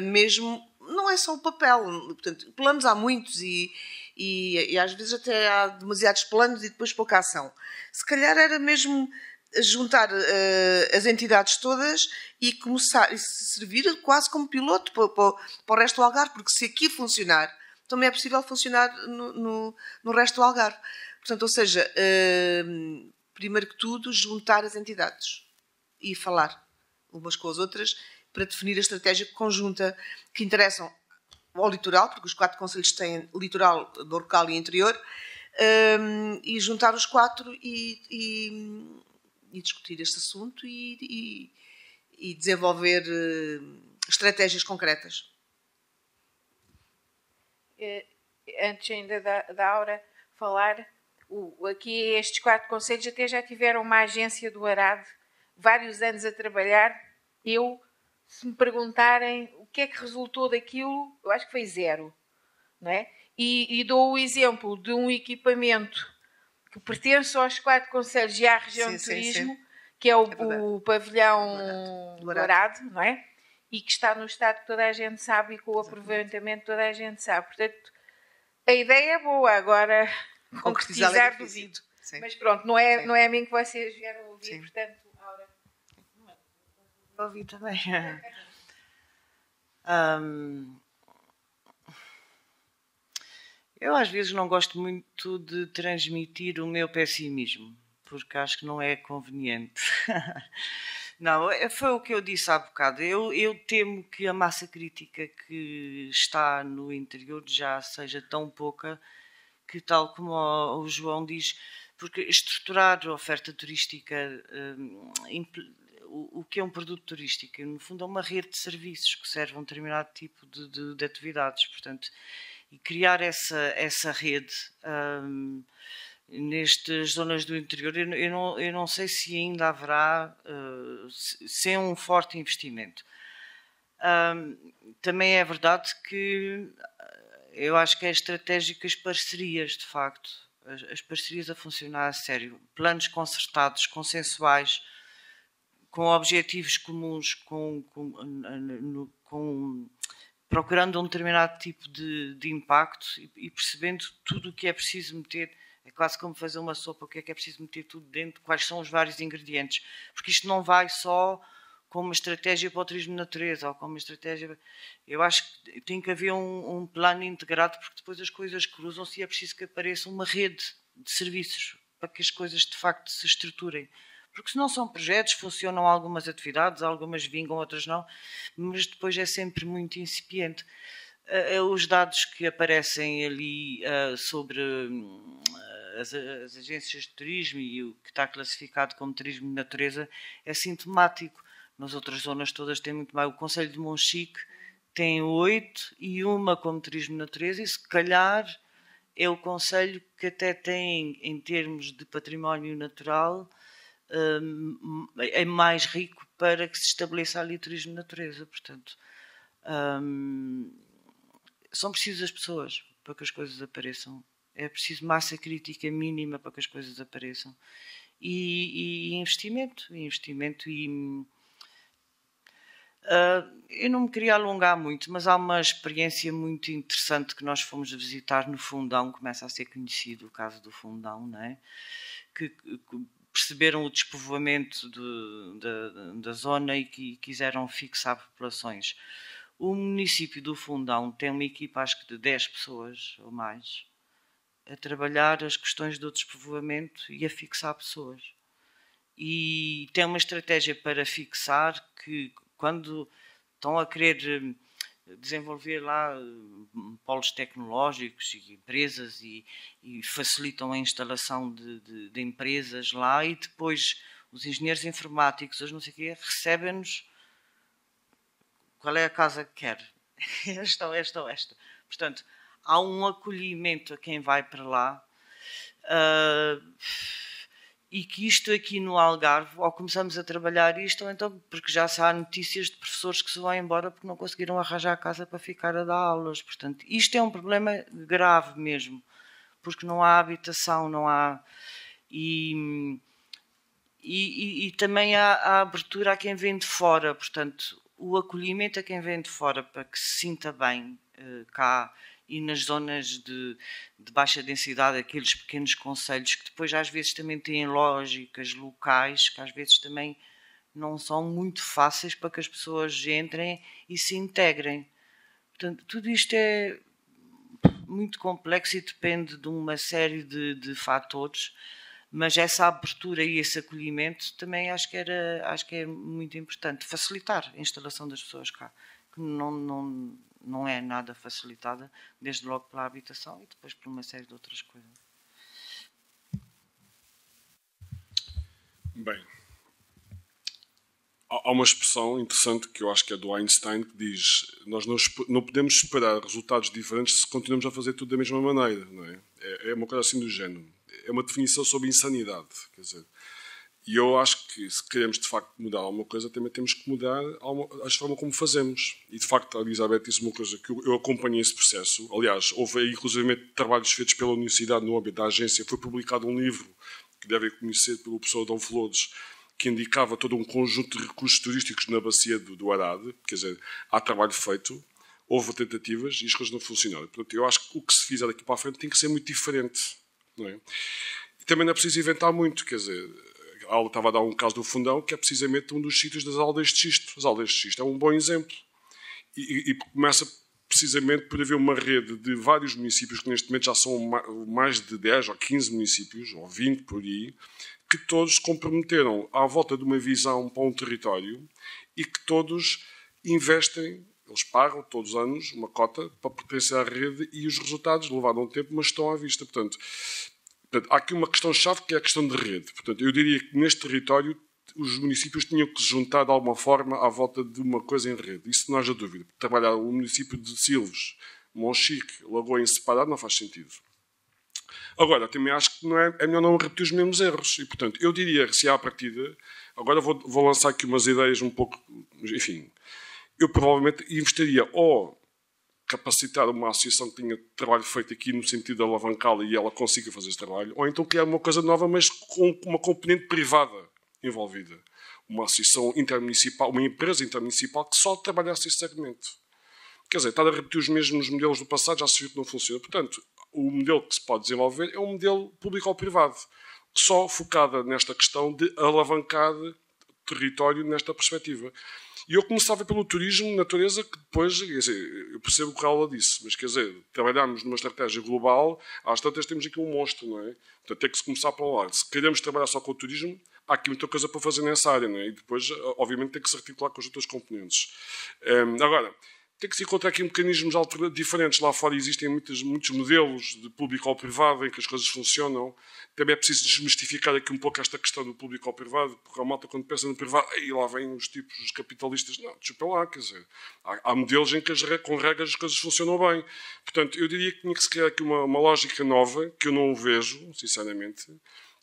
mesmo, não é só o papel. Portanto, planos há muitos e às vezes até há demasiados planos e depois pouca ação. Se calhar era mesmo juntar as entidades todas e começar a servir quase como piloto para o resto do Algarve, porque se aqui funcionar, também é possível funcionar no resto do Algarve. Portanto, ou seja, primeiro que tudo, juntar as entidades e falar umas com as outras para definir a estratégia conjunta que interessam ao litoral, porque os 4 concelhos têm litoral, Dorcal e interior, e juntar os 4 e discutir este assunto e desenvolver estratégias concretas. Antes ainda da Aura falar, aqui estes 4 concelhos até já tiveram uma agência do Arado vários anos a trabalhar. Se me perguntarem o que é que resultou daquilo, eu acho que foi 0, não é? E dou o exemplo de um equipamento que pertence aos 4 concelhos e à região de turismo, que é o pavilhão do Arado, não é? E que está no estado que toda a gente sabe e com o aproveitamento toda a gente sabe. Portanto, a ideia é boa, agora concretizar duvido. Mas pronto, não é a mim que vocês vieram ouvir, sim. Portanto, Aura. Ouvi também. Eu às vezes não gosto muito de transmitir o meu pessimismo, porque acho que não é conveniente. Não, foi o que eu disse há bocado. Eu temo que a massa crítica que está no interior já seja tão pouca que, tal como o João diz, porque estruturar a oferta turística, o que é um produto turístico, no fundo é uma rede de serviços que serve a um determinado tipo de atividades, portanto, e criar essa rede nestas zonas do interior, eu não sei se ainda haverá, sem um forte investimento. Também é verdade que eu acho que é estratégico as parcerias, de facto, as parcerias a funcionar a sério, planos concertados, consensuais, com objetivos comuns, procurando um determinado tipo de impacto e percebendo tudo o que é preciso meter. É quase como fazer uma sopa, o que é preciso meter tudo dentro, quais são os vários ingredientes. Porque isto não vai só como uma estratégia para o turismo de natureza, ou como uma estratégia... Eu acho que tem que haver um plano integrado, porque depois as coisas cruzam-se e é preciso que apareça uma rede de serviços para que as coisas de facto se estruturem. Porque senão são projetos, funcionam algumas atividades, algumas vingam, outras não, mas depois é sempre muito incipiente. Os dados que aparecem ali sobre as agências de turismo e o que está classificado como turismo de natureza é sintomático. Nas outras zonas todas tem muito mais. O Concelho de Monchique tem 8 e uma como turismo de natureza e se calhar é o concelho que até tem, em termos de património natural, é mais rico para que se estabeleça ali turismo de natureza. Portanto, são precisas as pessoas para que as coisas apareçam. É preciso massa crítica mínima para que as coisas apareçam. E investimento. Eu não me queria alongar muito, mas há uma experiência muito interessante que nós fomos visitar no Fundão, começa a ser conhecido o caso do Fundão, não é? Que perceberam o despovoamento da zona e que quiseram fixar populações. O município do Fundão tem uma equipa, acho que de 10 pessoas ou mais, a trabalhar as questões do despovoamento e a fixar pessoas. E tem uma estratégia para fixar que, quando estão a querer desenvolver lá polos tecnológicos e empresas e facilitam a instalação de empresas lá, e depois os engenheiros informáticos, os não sei o quê, recebem-nos qual é a casa que quer, esta ou esta ou esta. Portanto, há um acolhimento a quem vai para lá, e que isto aqui no Algarve, ou começamos a trabalhar isto, ou então porque já há notícias de professores que se vão embora porque não conseguiram arranjar casa para ficar a dar aulas. Portanto, isto é um problema grave mesmo, porque não há habitação, não há... E também há a abertura a quem vem de fora, portanto, o acolhimento a quem vem de fora para que se sinta bem cá, e nas zonas de baixa densidade, aqueles pequenos concelhos que depois às vezes também têm lógicas locais, que às vezes também não são muito fáceis para que as pessoas entrem e se integrem. Portanto, tudo isto é muito complexo e depende de uma série de fatores, mas essa abertura e esse acolhimento também acho que é muito importante, facilitar a instalação das pessoas cá, que não é nada facilitada, desde logo pela habitação e depois por uma série de outras coisas. Bem, há uma expressão interessante que eu acho que é do Einstein, que diz: nós não podemos esperar resultados diferentes se continuamos a fazer tudo da mesma maneira, não é? É uma coisa assim do género. É uma definição sobre insanidade, quer dizer. E eu acho que, se queremos de facto mudar alguma coisa, também temos que mudar a forma como fazemos. E de facto a Elizabeth disse uma coisa que eu acompanhei esse processo. Aliás, houve inclusive trabalhos feitos pela Universidade no âmbito da agência. Foi publicado um livro que devem conhecer pelo professor Dom Flores, que indicava todo um conjunto de recursos turísticos na bacia do Arade. Quer dizer, há trabalho feito, houve tentativas e as coisas não funcionaram. Portanto, eu acho que o que se fizer daqui para a frente tem que ser muito diferente, não é? E também não é preciso inventar muito, quer dizer... Ela estava a dar um caso do Fundão, que é precisamente um dos sítios das aldeias de xisto. As aldeias de xisto é um bom exemplo. E começa precisamente por haver uma rede de vários municípios, que neste momento já são mais de 10 ou 15 municípios, ou 20 por aí, que todos se comprometeram à volta de uma visão para um território e que todos investem, eles pagam todos os anos uma cota para pertencer à rede, e os resultados levaram um tempo, mas estão à vista. Portanto, há aqui uma questão-chave, que é a questão de rede. Portanto, eu diria que neste território os municípios tinham que se juntar de alguma forma à volta de uma coisa em rede. Isso não haja dúvida. Trabalhar o município de Silves, Monchique, Lagoa em separado não faz sentido. Agora, também acho que é melhor não repetir os mesmos erros. E, portanto, eu diria que se há a partida... Agora vou lançar aqui umas ideias um pouco... Enfim, eu provavelmente investiria ou capacitar uma associação que tenha trabalho feito aqui no sentido de alavancá-la e ela consiga fazer esse trabalho, ou então criar uma coisa nova, mas com uma componente privada envolvida. Uma associação intermunicipal, uma empresa intermunicipal que só trabalhasse esse segmento. Quer dizer, estar a repetir os mesmos modelos do passado já se viu que não funciona. Portanto, o modelo que se pode desenvolver é um modelo público ou privado, só focada nesta questão de alavancar território nesta perspectiva. E eu começava pelo turismo, natureza, que depois, quer dizer, eu percebo o que ela disse, mas quer dizer, trabalharmos numa estratégia global, às tantas temos aqui um monstro, não é? Portanto, tem que se começar para lá. Se queremos trabalhar só com o turismo, há aqui muita coisa para fazer nessa área, não é? E depois, obviamente, tem que se articular com as outras componentes. Agora, tem que se encontrar aqui mecanismos diferentes. Lá fora existem muitos modelos de público ao privado em que as coisas funcionam. Também é preciso desmistificar aqui um pouco esta questão do público ao privado, porque a malta, quando pensa no privado, aí lá vêm os tipos, os capitalistas. Não, desculpa lá, quer dizer, há modelos em que com regras as coisas funcionam bem. Portanto, eu diria que tinha que se criar aqui uma lógica nova, que eu não o vejo, sinceramente,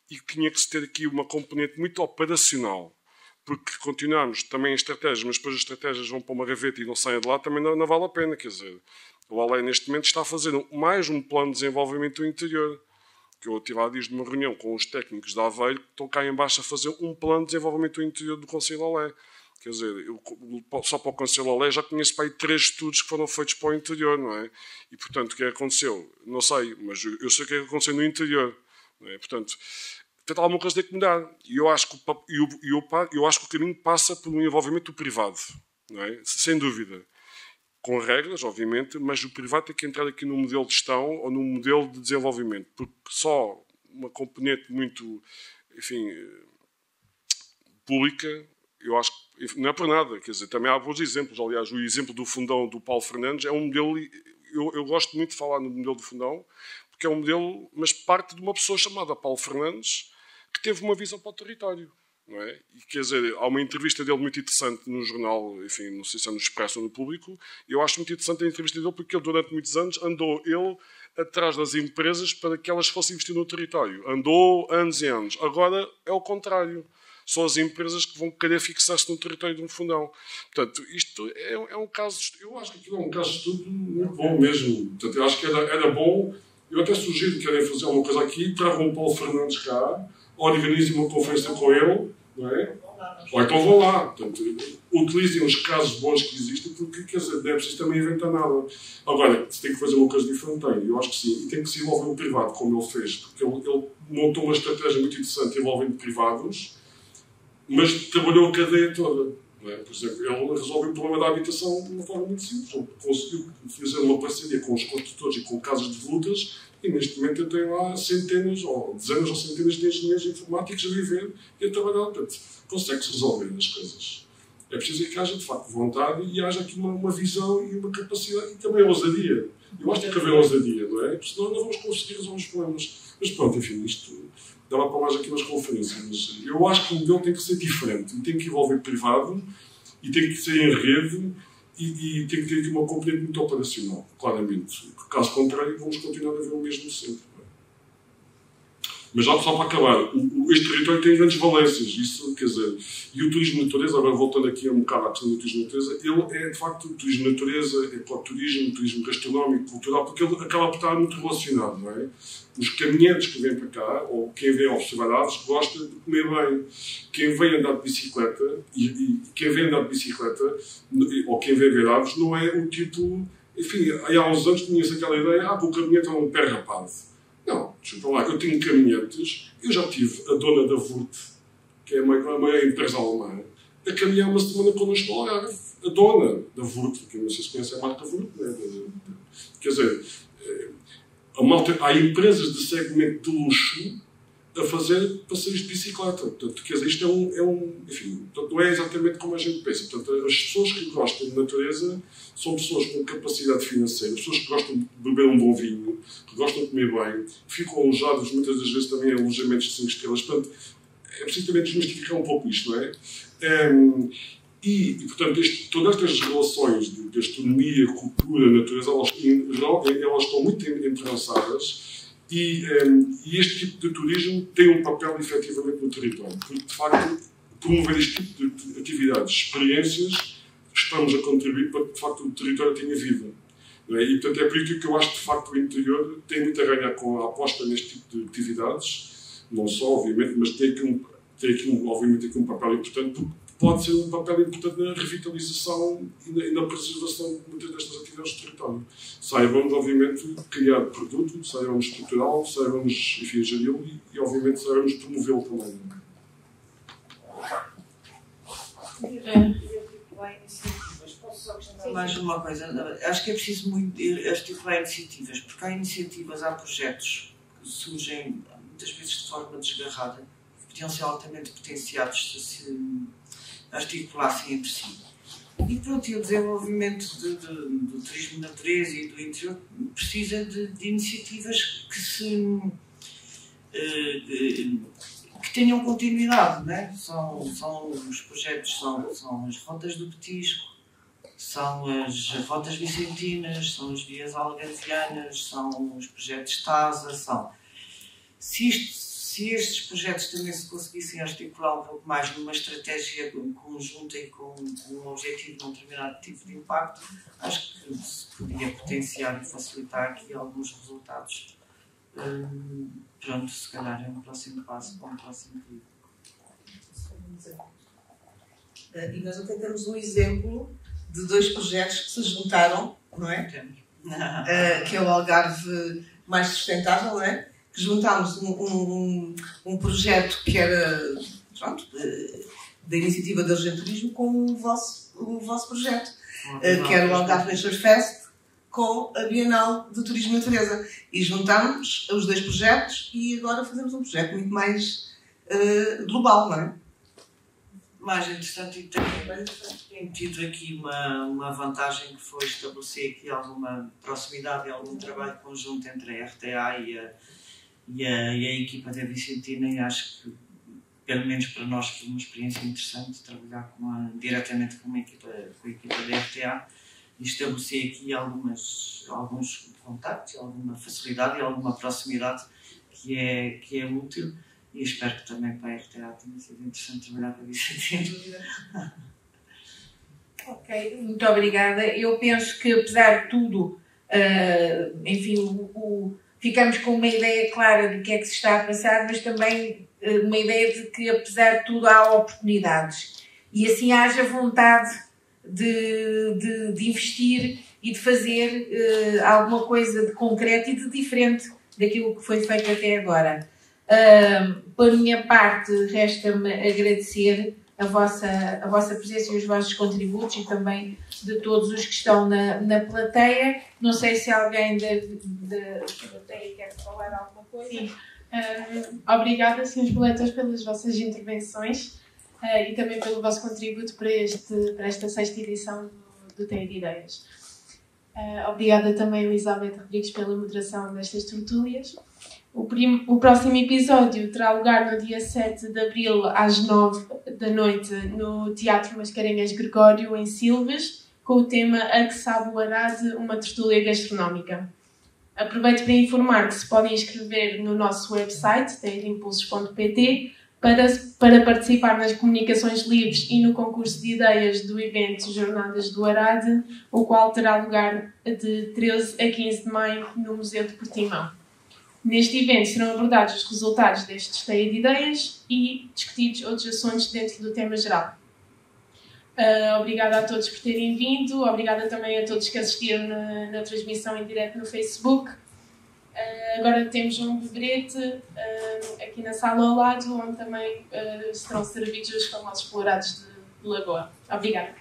e que tinha que se ter aqui uma componente muito operacional. Porque continuamos também em estratégias, mas depois as estratégias vão para uma gaveta e não saem de lá, também não vale a pena. Quer dizer, o ALE neste momento está a fazer mais um plano de desenvolvimento do interior, que eu tive há dias de uma reunião com os técnicos da Aveiro, que estão cá em baixo a fazer um plano de desenvolvimento do interior do Conselho ALE. Quer dizer, eu, só para o Conselho ALE já conheço para aí 3 estudos que foram feitos para o interior, não é? E, portanto, o que aconteceu? Não sei, mas eu sei o que aconteceu no interior, não é? Portanto, alguma coisa tem que mudar. E eu acho que o caminho passa por um envolvimento do privado, não é? Sem dúvida. com regras, obviamente, mas o privado tem que entrar aqui num modelo de gestão ou num modelo de desenvolvimento, porque só uma componente muito, enfim, pública, eu acho que não é por nada, quer dizer, também há bons exemplos. Aliás, o exemplo do Fundão do Paulo Fernandes é um modelo, eu gosto muito de falar no modelo do Fundão, porque é um modelo, mas parte de uma pessoa chamada Paulo Fernandes, que teve uma visão para o território. Não é? E, quer dizer, há uma entrevista dele muito interessante no jornal, enfim, não sei se é no Expresso ou no Público, eu acho muito interessante a entrevista dele porque ele, durante muitos anos, andou ele atrás das empresas para que elas fossem investir no território. Andou anos e anos. Agora é o contrário. São as empresas que vão querer fixar-se no território de um fundão. Portanto, isto é um caso... Eu acho que aquilo é um caso de estudo muito bom mesmo. Portanto, eu acho que era bom... Eu até sugiro que querem fazer alguma coisa aqui, tragam o Paulo Fernandes cá, organizem uma conferência com ele, não é? Ou então vão lá. Portanto, utilizem os casos bons que existem, porque, quer dizer, não é preciso também inventar nada. Agora, se tem que fazer uma coisa diferente, tem. Eu acho que sim. E tem que se envolver o privado, como ele fez. Porque ele montou uma estratégia muito interessante envolvendo privados, mas trabalhou a cadeia toda. Não é? Por exemplo, ele resolveu o problema da habitação de uma forma muito simples. Ele conseguiu fazer uma parceria com os construtores e com casas de volutas, e neste momento eu tenho lá centenas, ou dezenas ou centenas de engenheiros informáticos a viver e a trabalhar. Portanto, consegue-se resolver as coisas. É preciso que haja, de facto, vontade e haja aqui uma visão e uma capacidade, e também ousadia. Eu acho que tem que haver ousadia, não é? Porque senão não vamos conseguir resolver os problemas. Mas pronto, enfim, isto dava para mais aqui nas conferências. Mas eu acho que o modelo tem que ser diferente. E tem que envolver privado, e tem que ser em rede, e tem que ter aqui uma componente muito operacional, claramente. Caso contrário, vamos continuar a ver o mesmo sempre. Mas já só para acabar, este território tem grandes valências, isso, quer dizer, e o turismo de natureza, agora voltando aqui um bocado à questão do turismo de natureza, ele é de facto o turismo de natureza, ecoturismo, o turismo gastronómico, cultural, porque ele acaba por estar muito relacionado, não é? Os caminhantes que vêm para cá, ou quem vem observar aves, gosta de comer bem. Quem vem andar de bicicleta, e quem vem andar de bicicleta, ou quem vem ver aves, não é o tipo... Enfim, há uns anos tinha-se aquela ideia, que o caminhante é um pé rapado. Não, desculpa lá, eu tenho caminhantes, eu já tive a dona da Wurt, que é uma empresa alemã, a caminhar uma semana connosco no Algarve. A dona da Wurt, que eu não sei se conhece a marca Wurt, né? Quer dizer, há empresas de segmento de luxo a fazer passeios de bicicleta. Portanto, quer dizer, isto enfim, não é exatamente como a gente pensa. Portanto, as pessoas que gostam de natureza são pessoas com capacidade financeira, pessoas que gostam de beber um bom vinho, que gostam de comer bem, ficam alojados muitas das vezes também em alojamentos de 5 estrelas. Portanto, é preciso também desmistificar um pouco isto, não é? Portanto, todas estas relações de gastronomia, cultura, natureza, elas estão muito entrelaçadas. E este tipo de turismo tem um papel, efetivamente, no território. Porque, de facto, promover este tipo de atividades, experiências, estamos a contribuir para que, de facto, o território tenha vida. Não é? E, portanto, é por isso que eu acho que, de facto, o interior tem muito a ganhar com a aposta neste tipo de atividades. Não só, obviamente, mas tem aqui, obviamente, aqui um papel importante, porque pode ser um papel importante na revitalização e na preservação de muitas destas atividades do território. Saibamos, obviamente, criar produto, saibamos estrutural, saibamos, enfim, geri-lo e, obviamente, saibamos promovê-lo também. Mais uma coisa, acho que é preciso muito articular iniciativas, porque há iniciativas, há projetos que surgem muitas vezes de forma desgarrada, que podiam ser altamente potenciados se articulassem entre si. E pronto, e o desenvolvimento do turismo de natureza e do interior precisa de iniciativas que tenham continuidade, né? São os projetos, são as rotas do Petisco, são as rotas vicentinas, são as vias algarvianas, são os projetos TASA, Se estes projetos também se conseguissem articular um pouco mais numa estratégia conjunta e com um objetivo de um determinado tipo de impacto, acho que se podia potenciar e facilitar aqui alguns resultados. Pronto, se calhar é um próximo passo para um próximo período. E nós até temos um exemplo de 2 projetos que se juntaram, não é? Que é o Algarve Mais Sustentável, não é? Que juntámos um projeto que era, pronto, da iniciativa de Argenturismo com o vosso o vosso projeto, que era o Algarve Nature Fest, com a Bienal de Turismo e Natureza. E juntámos os dois projetos e agora fazemos um projeto muito mais global, não é? Mais interessante, e tem tido aqui uma vantagem, que foi estabelecer aqui alguma proximidade e algum trabalho conjunto entre a RTA e a equipa da Vicentina, e acho que, pelo menos para nós, foi uma experiência interessante trabalhar diretamente com a equipa da RTA e estabelecer aqui alguns contactos, alguma facilidade e alguma proximidade que é útil. E espero que também para a RTA tenha sido interessante trabalhar com a Vicentina. Ok, muito obrigada. Eu penso que, apesar de tudo, enfim, ficamos com uma ideia clara do que é que se está a passar, mas também uma ideia de que, apesar de tudo, há oportunidades. E assim haja vontade de investir e de fazer alguma coisa de concreto e de diferente daquilo que foi feito até agora. Por minha parte, resta-me agradecer a vossa presença e os vossos contributos, e também de todos os que estão na plateia. Não sei se alguém da plateia quer falar alguma coisa. Sim. Obrigada, Srs. Boletas, pelas vossas intervenções e também pelo vosso contributo para esta 6ª edição do TEI de Ideias. Obrigada também, Elizabeth Rodrigues, pela moderação destas tertúlias. O próximo episódio terá lugar no dia 7 de abril, às 9 da noite, no Teatro Mascarenhas Gregório, em Silves, com o tema A que sabe o Arade, uma tertúlia gastronómica. Aproveito para informar que se podem inscrever no nosso website, teidimpulsos.pt, para participar nas comunicações livres e no concurso de ideias do evento Jornadas do Arade, o qual terá lugar de 13 a 15 de maio no Museu de Portimão. Neste evento serão abordados os resultados deste esteio de ideias e discutidos outros assuntos dentro do tema geral. Obrigada a todos por terem vindo, obrigada também a todos que assistiram na transmissão em direto no Facebook. Agora temos um beberete aqui na sala ao lado, onde também serão servidos os famosos colorados de Lagoa. Obrigada.